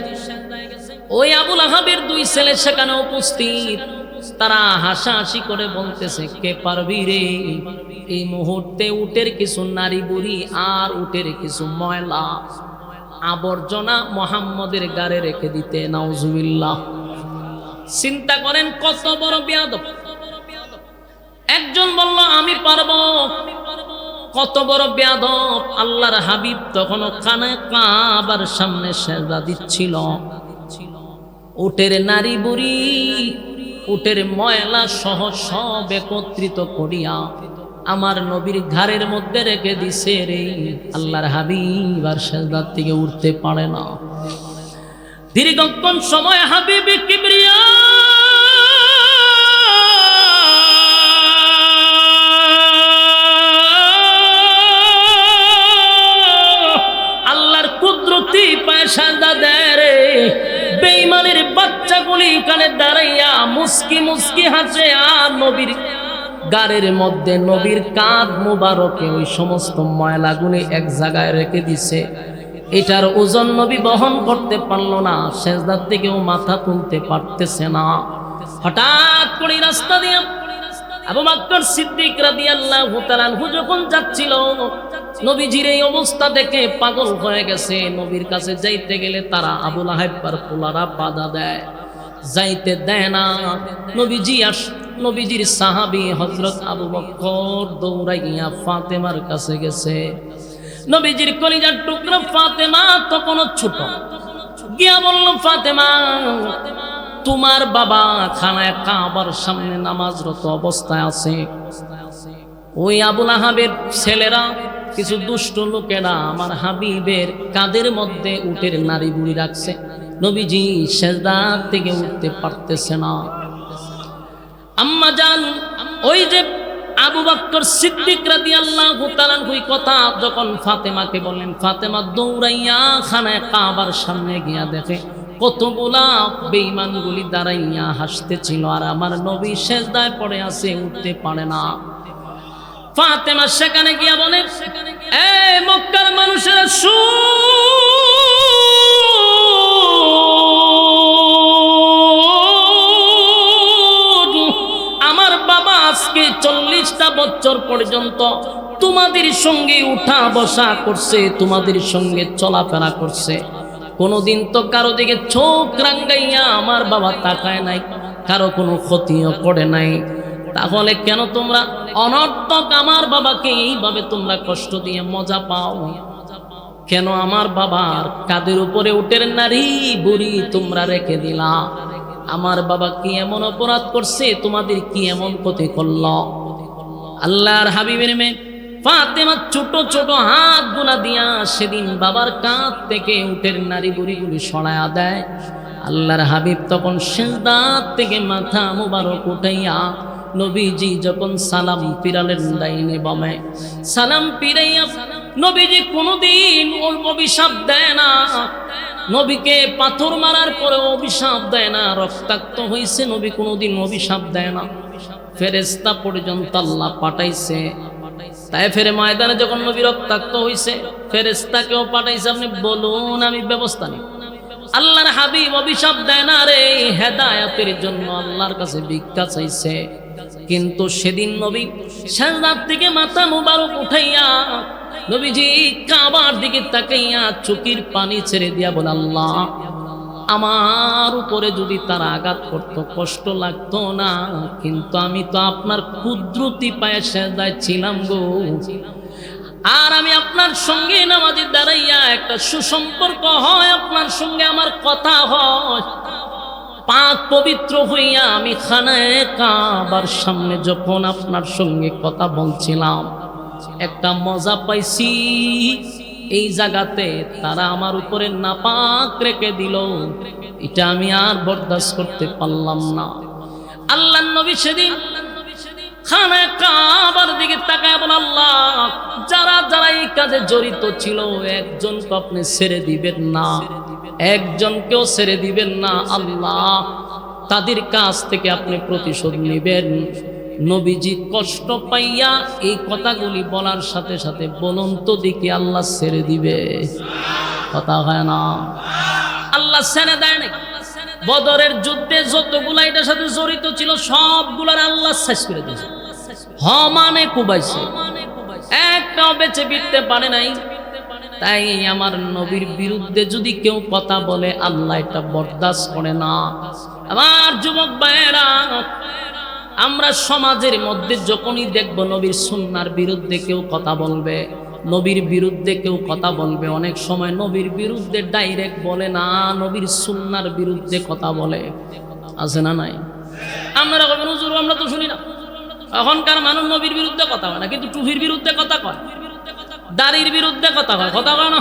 ওই আবু লাহাবের 2 ছেলে সেখানে উপস্থিত। তারা হাসাহাসি করে বলতেছে, কে পারবি রে এই মুহূর্তে উটের কিছু নারী বুড়ি আর উটের কিছু ময়লা আবর্জনা মুহাম্মদের গাড়ে রেখে দিতে। নাউজুবিল্লাহ। চিন্তা করেন কত বড় বেয়াদব। একজন বলল আমি পারবো, কত বড় বেয়াদব। আল্লাহর হাবিব তখনও খানায় কাবার সামনে সিজদা দিচ্ছিল। উটের নারী বুড়ি, উটের ময়লা সহ সব একত্রিত করিয়া আমার নবীর ঘাড়ের মধ্যে রেখে দিছে রে। আল্লাহর হাবিব আর সিজদার থেকে উঠতে পারে না। দীর্ঘক্ষণ সময় হাবিব কিবরিয়া আল্লাহর কুদরতি পায়ে সিজদা দেয় রে। বেঈমানের বাচ্চাগুলি কানে দাঁড়াইয়া মুস্কি মুস্কি হাসে, আর নবীর গাড়ের মধ্যে নবীর কাঁধ মুবারকে ওই সমস্ত ময়লাগুলি এক জায়গায় রেখে দিছে। এটার ওজন নবী বহন করতে পারলো না, সিজদার থেকেও মাথা তুলতে পারতেছে না। হঠাৎ করে রাস্তা দিয়ে আবু বকর সিদ্দিক রাদিয়াল্লাহু তাআলা আনহু যখন যাচ্ছিল, নবীজির এই অবস্থা দেখে পাগল হয়ে গেছে। নবীর কাছে যাইতে গেলে তারা আবু লাহাবের পোলারা বাধা দেয়, যাইতে দেয় না। নবীজির সাহাবী হযরত আবু বকর দৌড়াইয়া ফাতেমার কাছে গেছে। নবীজির কলিজার টুকরা ফাতেমা তখনও ছোট, গিয়া বলল, ফাতেমা তোমার বাবা খানায় কাবার সামনে নামাজরত অবস্থায় আছে। ওই আবু লাহাবের ছেলেরা, কিছু দুষ্ট লোকেরা আমার হাবিবের কাঁধের মধ্যে উটের নারী বুড়ি রাখছে, নবীজি সিজদা থেকে উঠতে পারতেছে না। আম্মা জান ওই যে আবু বকর সিদ্দিক রাদিয়াল্লাহু তাআলা ওই কথা যখন ফাতেমাকে বললেন, ফাতেমা দৌড়াইয়া খানায় কাবার সামনে গিয়া দেখে কতগুলা বেঈমানগুলি দাঁড়াইয়া হাসতেছিল, আর আমার নবী সিজদায় পড়ে আছে, উঠতে পারে না। ফাতেমা সেখানে গিয়া বলে, এই মক্কার মানুষেরা আমার বাবা আজকে 40টা বছর পর্যন্ত তোমাদের সঙ্গে উঠা বসা করছে, তোমাদের সঙ্গে চলাফেরা করছে, কোনোদিন তো কারো দিকে চোখ রাঙ্গাইয়া আমার বাবা তাকায় নাই, কারো কোনো ক্ষতিও করে নাই। তাহলে কেন তোমরা অনর্থক আমার বাবাকে এইভাবে তোমরা কষ্ট দিয়ে মজা পাও? কেন আমার বাবার কাদের উপরে উটের নারী বুড়ি তোমরা রেখে দিলা? আমার বাবা কি এমন অপরাধ করছে? তোমাদের কি এমন ক্ষতি করল? আল্লাহর হাবিবের মেয়ে ফাতেমা ছোট ছোট হাত গুনা দিয়া সেদিন বাবার কাঁধ থেকে উটের নারী বুড়িগুলি সরায়া দেয়। আল্লাহর হাবিব তখন সিজদা থেকে মাথা মুবারক উঠাইয়া নবীজি যখন সালাম পিরালেন ডাইনে বামে, সালাম পিরাইয়া নবীজি কোনোদিন ওর অভিশাপ দেয় না, নবীকে পাথর মারার পরে অভিশাপ দেয় না, রক্তাক্ত হয়েছে নবী কোনোদিন অভিশাপ দেয় না। ফেরেশতা পর্যন্ত আল্লাহ পাঠাইছে, তাই ফেরে ময়দানে যখন নবী রক্তাক্ত হয়েছে ফেরেশতাকেও পাঠাইছে, আপনি বলুন আমি ব্যবস্থা নিই। আল্লাহর হাবিব অভিশাপ দেয় না রে, হেদায়েতের জন্য আল্লাহর কাছে ভিক্ষা চাইছে। কিন্তু সেদিন নবী সিজদার থেকে মাথা মুবারক উঠাইয়া নবীজি কাবার দিকে তাকাইয়া চোখের পানি ছেড়ে দিয়া বলে, আল্লাহ আমার উপরে যদি তারা আঘাত করতো কষ্ট লাগতো না, কিন্তু আমি তো আপনার কুদরতি পায়ে সিজদায় ছিলাম গো, আর আমি আপনার সঙ্গে নামাজে দাঁড়াইয়া একটা সুসম্পর্ক হয়, আপনার সঙ্গে আমার কথা হয়, পাক পবিত্র হইয়া আমি খানায়ে কাবার সামনে যখন আপনার সঙ্গে কথা বলছিলাম একটা মজা পাইছি। এই জায়গাতে তারা আমার উপরে নাপাক রেখে দিল, এটা আমি আর বরদাস্ত করতে পারলাম না। আল্লাহর নবী সেদিন খানায়ে কাবার দিকে তাকায় বলে, আল্লাহ যারা যারা এই কাজে জড়িত ছিল একজনকে আপনি ছেড়ে দিবেন না, একজনকেও ছেড়ে দিবেন না, আল্লাহ তাদের কাছ থেকে আপনি প্রতিশোধ নেবেন। নবীজি কষ্ট পাইয়া এই কথাগুলি বলার সাথে সাথে বলুন তো দেখি আল্লাহ ছেড়ে দিবে? কথা হয় না, আল্লাহ ছেড়ে দেয় না। বদরের যুদ্ধে যতগুলা এটার সাথে জড়িত ছিল সবগুলার আল্লাহ শেষ করে দিয়েছে, মানে কুবাইছে, একটাও বেঁচে ফিরতে পারে নাই। তাই আমার নবীর বিরুদ্ধে যদি কেউ কথা বলে আল্লাহ এটা বরদাস্ত করে না। আমার যুবক ভাইয়েরা, আমরা সমাজের মধ্যে যখনই দেখব নবীর সুন্নাহর বিরুদ্ধে কেউ কথা বলবে, নবীর বিরুদ্ধে কেউ কথা বলবে, অনেক সময় নবীর বিরুদ্ধে ডাইরেক্ট বলে না, নবীর সুন্নাহর বিরুদ্ধে কথা বলে, আছে না নাই? আপনারা বলবেন হুজুর আমরা তো শুনি না, এখনকার মানুষ নবীর বিরুদ্ধে কথা হয় না, কিন্তু টুপির বিরুদ্ধে কথা কয়, দাড়ির বিরুদ্ধে কথা হয়, কথা কয় না?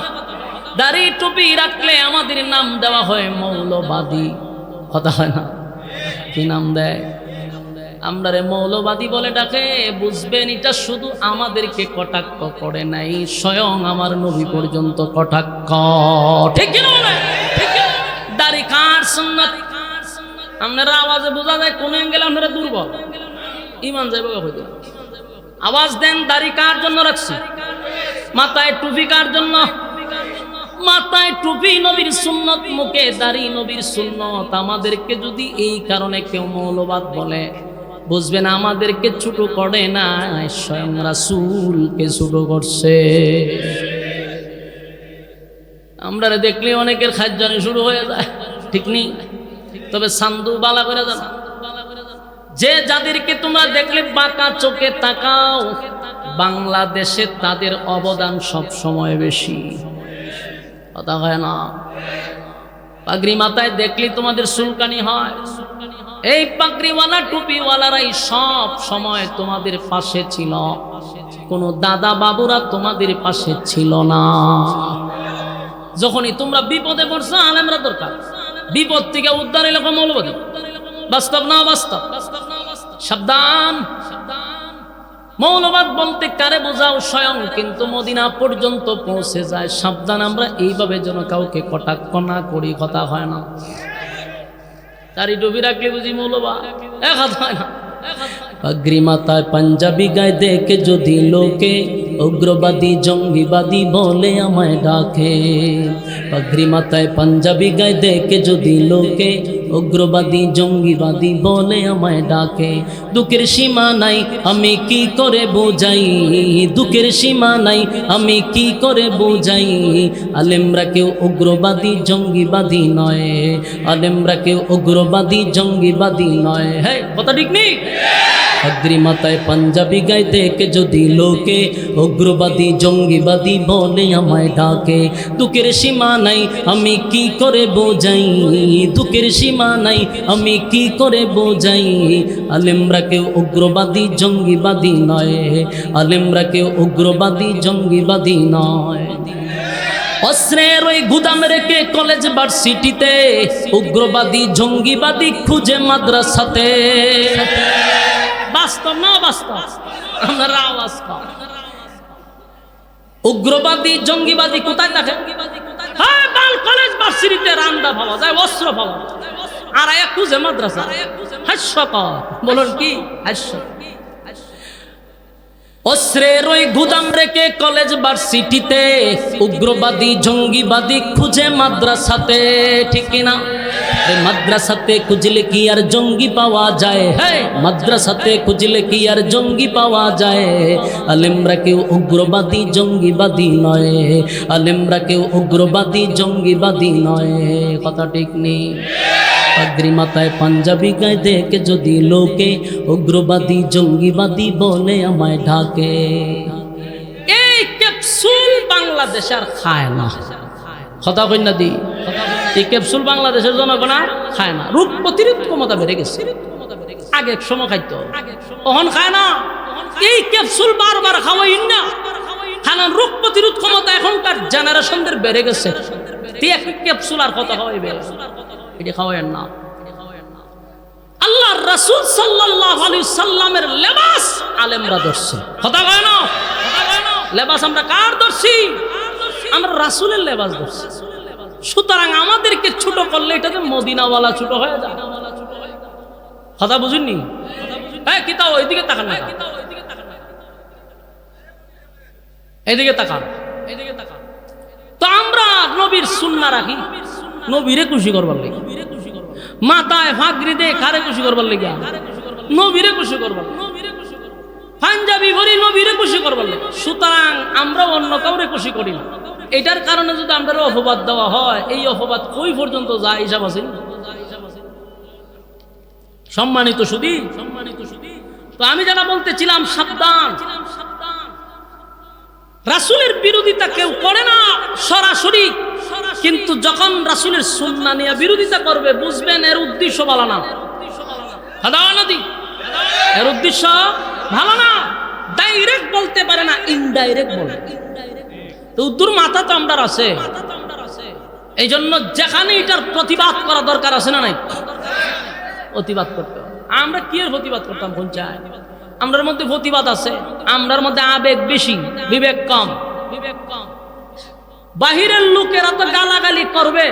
দাড়ি টুপি রাখলে আমাদের নাম দেওয়া হয় মৌলবাদী, কথা হয় না? কি নাম দেয়? আমরা রে মৌলবাদী বলে ডাকে। বুঝবেন এটা শুধু আমাদেরকে কটাক্ষ করে নাই, স্বয়ং আমার নবী পর্যন্ত কটাক্ষ, ঠিক কি না? দাড়ি কার সুন্নাত আপনারা আওয়াজে বোঝা যায় কোন অ্যাঙ্গেলে আপনারা দুর্বল, ইমান যাইব হইতে। আওয়াজ দেন, দাড়ি কার জন্য রাখছি? মাথায় টুপি কার জন্য? মাথায় টুপি নবীর সুন্নত, মুখে দাড়ি নবীর সুন্নত। আমাদেরকে যদি এই কারণে কেউ মৌলবাদ বলে, বুঝবেন আমাদেরকে ছোট করে না, স্বয়ং রাসূলকে ছোট করছে। আমরা দেখলে অনেকের খাজ্জানি শুরু হয়ে যায়, ঠিক নেই? তবে সান্দু বালা করে জানা, যে যাদেরকে তোমরা দেখলে বাঁকা চোখে তাকাও, বাংলাদেশে তাদের অবদান সব সময় বেশি, কথা হয় না? পাগড়ি মাথায় দেখলে তোমাদের সুলকানি হয়, এই পাগড়িওয়ালা টুপিওয়ালারাই সব সময় তোমাদের পাশে ছিল, কোনো দাদা বাবুরা তোমাদের পাশে ছিল না। যখনই তোমরা বিপদে পড়ছো আলেমরা দরকার, বিপদ থেকে উদ্ধার এলাকা মৌলবাদী। বাস্তব না বাস্তব? সাবধান। মৌলবাদ বলতে কারে বোঝাও? স্বয়ং কিন্তু মদিনা পর্যন্ত পৌঁছে যায়। সাবধান, আমরা এইভাবে যেন কাউকে কটাক্ষ না করি, কথা হয় না। তারি ডুবি রাখলে বুঝি মৌলবাদ? এক হাত হয় না। পাগড়ি মাথায় পাঞ্জাবি গায়ে দেখে যদি লোকে উগ্রবাদী জঙ্গিবাদী বলে আমায় ডাকে। পাগড়ি মাথায় পাঞ্জাবি গায়ে দেখে যদি লোকে উগ্রবাদী জঙ্গিবাদী বলে আমায় ডাকে। দুঃখের সীমা নাই আমি কি করে বোঝাই, দুঃখের সীমা নাই আমি কি করে বোঝাই। আলেমরা কেউ উগ্রবাদী জঙ্গিবাদী নয়, আলেমরা কেউ উগ্রবাদী জঙ্গিবাদী নয়। হ্যাঁ, কথা ঠিক নেই? পাগড়ি মাথায় পাঞ্জাবি গায়ে দেখে যদি লোকে উগ্রবাদী জঙ্গিবাদী বলে আমায় ডাকে। দুঃখের সীমা নাই আমি কি করে বোঝাই, দুঃখের সীমা নাই আমি কি করে বোঝাই। আলেমরা কেউ উগ্রবাদী জঙ্গিবাদী নয়, আলেমরা কেউ উগ্রবাদী জঙ্গিবাদী নয়। অস্ত্রের ওই গুদাম রেখে কলেজ ভার্সিটিতে উগ্রবাদী জঙ্গিবাদী খুঁজে মাদ্রাসাতে। বাস্তব না বাস্তব? আপনারা আওয়াজ কর। উগ্রবাদী জঙ্গিবাদী কোথায় থাকে? হ্যাঁ, বাল কলেজ ভার্সিটিতে রান্দা পাওয়া যায়, অস্ত্র পাওয়া যায়, আর এক খুঁজে মাদ্রাসা। হাস্যকর, বলুন কি হাস্যকর? অস্ত্রের ওই গুদাম রেখে কলেজ ভার্সিটিতে উগ্রবাদী জঙ্গিবাদী খুঁজে মাদ্রাসাতে, ঠিক কিনা? মাদ্রাসাতে খুঁজলে কি আর জঙ্গি পাওয়া যায়? হ্যাঁ, মাদ্রাসাতে খুঁজলে কি আর জঙ্গি পাওয়া যায়? আলেমরা কেউ উগ্রবাদী জঙ্গিবাদী নয়, আলেমরা কেউ উগ্রবাদী জঙ্গিবাদী নয়। কথা ঠিক নেই? পাগড়ি মাথায় পাঞ্জাবি গায়ে দেখে যদি লোকে উগ্রবাদী জঙ্গিবাদী বলে আমায় ঢাকে। এই ক্যাপসুল বাংলাদেশ আর খায় না। কথা কই না দি? এই ক্যাপসুল বাংলাদেশের জনগণ আর খায় না। রোগ প্রতিরোধ ক্ষমতা বেড়ে গেছে। আগে এক সময় খাইতো, এখন খায় না। এই ক্যাপসুল বারবার খাওয়াই না, খানা রোগ প্রতিরোধ ক্ষমতা এখনকার জেনারেশনদের বেড়ে গেছে। ক্যাপসুল আর কথা খাওয়াইবে? এটা খাওয়ায়েন না। আল্লাহর রাসূল সাল্লাল্লাহু আলাইহি সাল্লামের লেবাস আলেমরা ধরছে। কথা কয় না? লেবাস আমরা কার ধরছি? আমরা রাসূলের লেবাস ধরছি। সুতরাং আমাদেরকে ছোট করলে এটাতে মদিনাওয়ালা ছোট হয়ে যায়। কথা বুঝুননি? হ্যাঁ, কিতাব ওইদিকে তাকান না, এদিকে তাকান, এদিকে তাকান। তো আমরা নবীর সুন্নাহ রাখি, নবীরে খুশি করবার লাগে। মাথায় ফাগরি দে কারে খুশি করবার লাগে? নবীরে খুশি করবার। পাঞ্জাবি ভরি নবীরে খুশি করবার লাগে। সুতরাং আমরা অন্য কাউরে খুশি করি না। এটার কারণে যদি আমরা অপবাদ দেওয়া হয়, এই অপবাদ কই পর্যন্ত যায় হিসাব আছে? সম্মানিত সুধী, সম্মানিত সুধী, তো আমি যেটা বলতেছিলাম, সাবধান। রাসূলের বিরোধিতা কেউ করে না সরাসরি, কিন্তু যখন রাসূলের সুন্নাহ নিয়ে বিরোধিতা করবে, বুঝবেন এর উদ্দেশ্য ভালো না। এর উদ্দেশ্য ভালো না। ডাইরেক্ট বলতে পারে না, ইনডাইরেক্ট বলে। তো উদ্দুর মাথা তো আমরা আছে, এই জন্য যেখানে এটার প্রতিবাদ করা দরকার আছে না নাই, প্রতিবাদ করতে। আমরা কি এর প্রতিবাদ করতাম? কোন চাই? আমরার মধ্যে প্রতিবাদ আছে, আমরার মধ্যে আবেগ বেশি, বিবেক কম। বিবেক কম। বাহিরের লোকেরা তো গালাগালি করবে,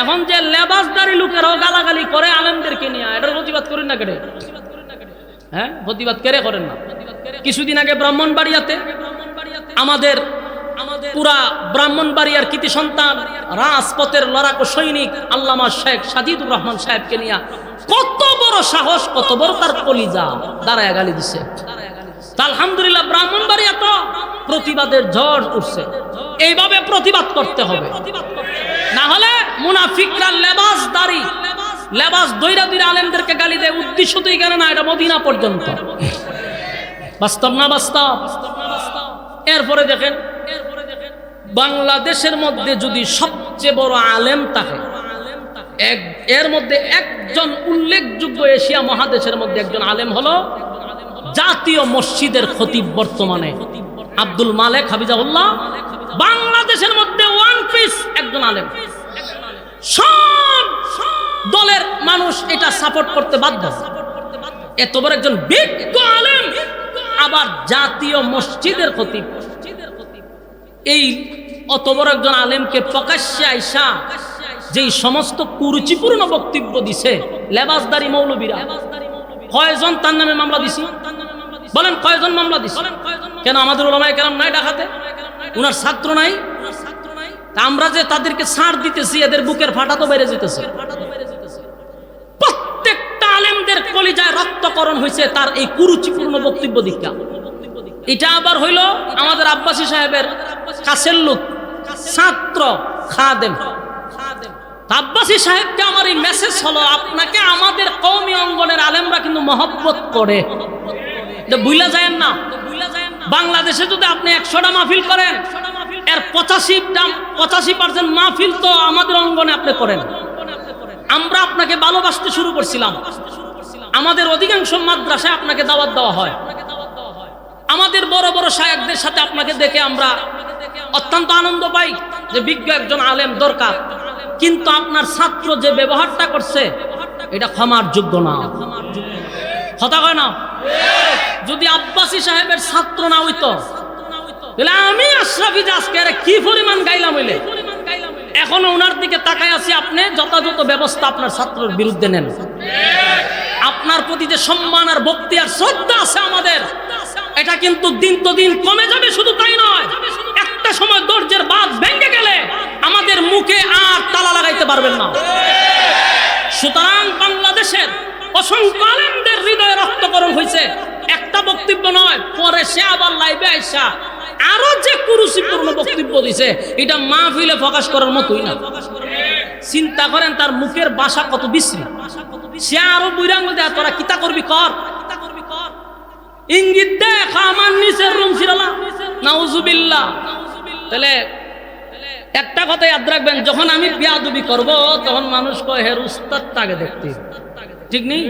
এখন যে লেবাসদারি লোকেরাও গালাগালি করে আলেমদেরকে নিয়ে, এটার প্রতিবাদ করেন না কেটে? হ্যাঁ, প্রতিবাদ কেড়ে করেন না? কিছুদিন আগে ব্রাহ্মণবাড়িয়াতে আমাদের পুরা ব্রাহ্মণবাড়িয়ার কৃতি সন্তান, রাজপথের লড়াকু সৈনিক আল্লামা শেখ সাজিদুর রহমান সাহেবকে নিয়ে কত বড় সাহস, কত বড় তার কলিজা, দাঁড়ায় গালি দিছে। আলহামদুলিল্লাহ, ব্রাহ্মণবাড়িয়া তো প্রতিবাদের ঝড় উঠছে। এইভাবে প্রতিবাদ করতে হবে, না হলে মুনাফিকরা লেবাস দইরা দইরা আলেমদেরকে গালি দেয়। উদ্দেশ্য তো এখানে না, এটা মদিনা পর্যন্ত। বাস্তব না বাস্তব? এরপরে দেখেন, বাংলাদেশের মধ্যে যদি সবচেয়ে বড় আলেম থাকে, এর মধ্যে একজন উল্লেখযোগ্য, এশিয়া মহাদেশের মধ্যে একজন আলেম হলো জাতীয় মসজিদের খতিব বর্তমানে আব্দুল মালেক হাফিজাহুল্লাহ। বাংলাদেশের মধ্যে ওয়ান পিস একজন আলেম, সব দলের মানুষ এটা সাপোর্ট করতে বাধ্য। এত বড় একজন বিজ্ঞ আলেম, আবার জাতীয় মসজিদের খতিব, এই অত বড় একজন আলেমকে প্রকাশ্যে আইসা যেই সমস্ত কুরুচিপূর্ণ বক্তব্য দিছে লেবাসদারি মৌলবীরা, কয়জন তার নামে মামলা দিছি? বলেন কয়জন মামলা দিছি? কেন আমাদের উলামায়ে কেরাম নাই ঢাকাতে? উনার ছাত্র নাই? আমরা যে তাদেরকে ছাড় দিতেছি, এদের বুকের ফাটা তো বেড়ে যেতেছে। প্রত্যেকটা আলেমদের কলিজায় রক্তকরণ হয়েছে তার এই কুরুচিপূর্ণ বক্তব্য দীক্ষা। এটা আবার হইল আমাদের আব্বাসী সাহেবের কাছের লোক, ছাত্র, খাদেম। আব্বাসী সাহেবকে আমার এই মেসেজ হলো, আপনাকে আমাদের কওমি অঙ্গনের আলেমরা কিন্তু মহব্বত করে, ভুলা যায় না। বাংলাদেশে যদি আপনি 100টা মাহফিল করেন, এর 85% মাহফিল তো আমাদের অঙ্গনে আপনি করেন। আমরা আপনাকে ভালোবাসতে শুরু করছিলাম। আমাদের অধিকাংশ মাদ্রাসায় আপনাকে দাওয়াত দেওয়া হয়। আমাদের বড় বড় শায়েখদের সাথে আপনাকে দেখে আমরা অত্যন্ত আনন্দ পাই যে বিজ্ঞ একজন আলেম দরকার। কিন্তু আপনার ছাত্র যে ব্যবহারটা করছে এটা ক্ষমার যোগ্য না। কথা কয় না? যদি আব্বাসী সাহেবের ছাত্র না হইতো তাহলে আমি আশরাফি আজকে কি পরিমাণ গাইলাম হইলে। এখনো ওনার দিকে তাকায় আছি, আপনি যথাযথ ব্যবস্থা আপনার ছাত্রের বিরুদ্ধে নেন। আপনার প্রতি যে সম্মান আর ভক্তি আর শ্রদ্ধা আছে আমাদের, এটা কিন্তু দিন তো দিন কমে যাবে। শুধু তাই নয়, একটা সময় দরজার বাঁধ ভেঙে গেলে আমাদের মুখে আর তালা লাগাইতে পারবেন না। সুতরাং বাংলাদেশের অসংখ্য আলেমদের হৃদয়ে রক্তকরণ হয়েছে, একটা বক্তব্য নয়। পরে সে আবার লাইভে আইসা আরো যে কুরুচিপূর্ণ বক্তব্য দিছে, এটা মাহফিলে প্রকাশ করার মতোই না। চিন্তা করেন তার মুখের ভাষা কত বিশ্রী। সে আরো বৈরাঙ্গ দেয়, তোরা কিতা করবি কর, ইঙ্গিত দেখ আমার নিচের রুম ছিলাম, নাউজুবিল্লাহ। তাহলে একটা কথা ইয়াদ রাখবেন, যখন আমি বিয়াদবি করব তখন মানুষ কয় হের উস্তাদটা আগে দেখতে, ঠিক নেই?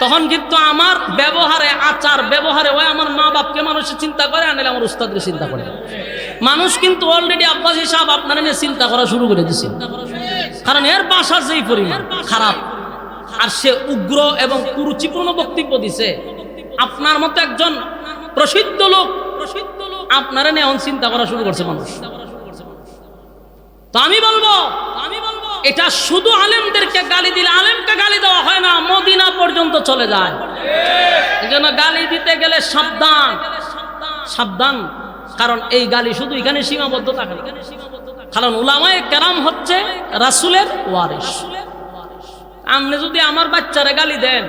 তখন কিন্তু আমার ব্যবহারে, আচার ব্যবহারে ওই আমার মা বাপকে মানুষের চিন্তা করে, আনলে আমার উস্তাদকে চিন্তা করে। মানুষ কিন্তু অলরেডি আব্বাসী সাহেব আপনারা নিয়ে চিন্তা করা শুরু করে দিছে, কারণ এর ভাষা যেই পরিমাণ খারাপ আর সে উগ্র এবং কুরুচিপূর্ণ বক্তব্য দিছে। আপনার মতো একজন প্রসিদ্ধ লোক আপনারা নিয়ে চিন্তা করা শুরু করছে মানুষ। তো আমি বলবো এটা শুধু আলেমদেরকে গালি দিলে, আলেমকে গালি দেওয়া হয় না, মদিনা পর্যন্ত চলে যায়। এজন্য গালি দিতে গেলে সাবধান সাবধান, কারণ এই গালি শুধু এখানে সীমাবদ্ধ থাকে না। কারণ উলামায়ে কেরাম হচ্ছে রাসূলের ওয়ারিস। আপনি যদি আমার বাচ্চারে গালি দেন,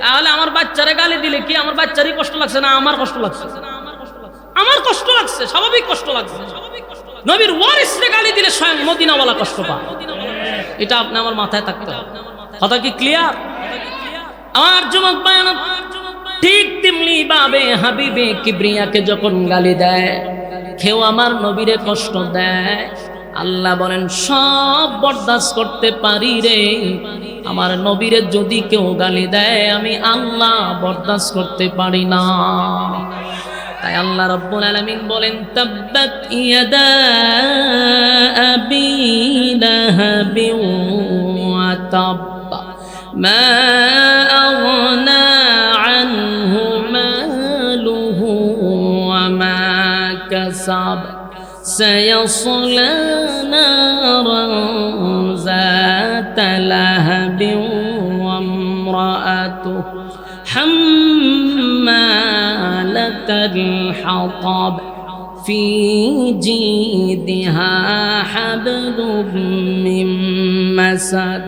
তাহলে আমার বাচ্চারে গালি দিলে কি আমার বাচ্চারই কষ্ট লাগছে না আমার কষ্ট লাগছে? আমার কষ্ট লাগছে, স্বাভাবিক কষ্ট লাগছে। নবীর ওয়ারিসরে গালি দিলে স্বয়ং মদিনাওয়ালা কষ্ট পায়। এটা আপনি আমার মাথায় থাকতে হবে। কথা কি ক্লিয়ার? আমার যুবক ভাইরা, ঠিক তেমনি ভাবে হাবিবে কিবরিয়াকে যখন গালি দেয়, কেউ আমার নবীরে কষ্ট দেয়, আল্লাহ বলেন সব বরদাস্ত করতে পারি রে, আমার নবীরে যদি কেউ গালি দেয় আমি আল্লাহ বরদাস্ত করতে পারি না। তাই আল্লাহ রাব্বুল আলামিন বলেন তাব্বাত ইয়াদা আবি লাহাবি ওয়া তাব্বা মা আগনা আনহু মালুহু ওয়া মা কাসাব সায়াসলা নারান যাতা লাহাবি ওয়া ইমরাআতুহু হাম্মালাতাল হাতাব ফি জিদিহা হাবলুম মিন মাসাদ।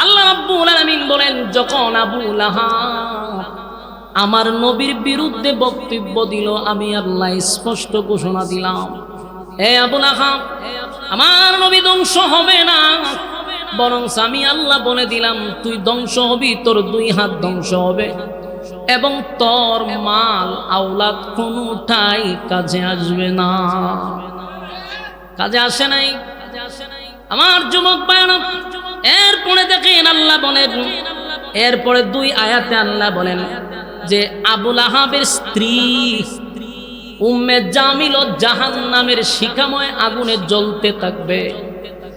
আল্লাহ রাব্বুল আলামিন বলেন, যখন আবু লাহাব আমার নবীর বিরুদ্ধে বক্তব্য দিল, আমি আল্লাহ স্পষ্ট ঘোষণা দিলাম, হে আবু লাহাব, আমার নবী ধ্বংস হবে না, বরং আমি আল্লাহ বলে দিলাম তুই ধ্বংস হবি, তোর 2 হাত ধ্বংস হবে এবং তোর মাল আওলাদ কোনটাই কাজে আসবে না। কাজে আসে নাই আমার যুবক ভাইরা। এরপরে দেখেন আল্লাহ বলেন, এরপরে 2 আয়াতে আল্লাহ বলেন যে আবু লাহাবের স্ত্রী উম্মে জামিল জাহান্নামের শিখাময় আগুনে জ্বলতে থাকবে।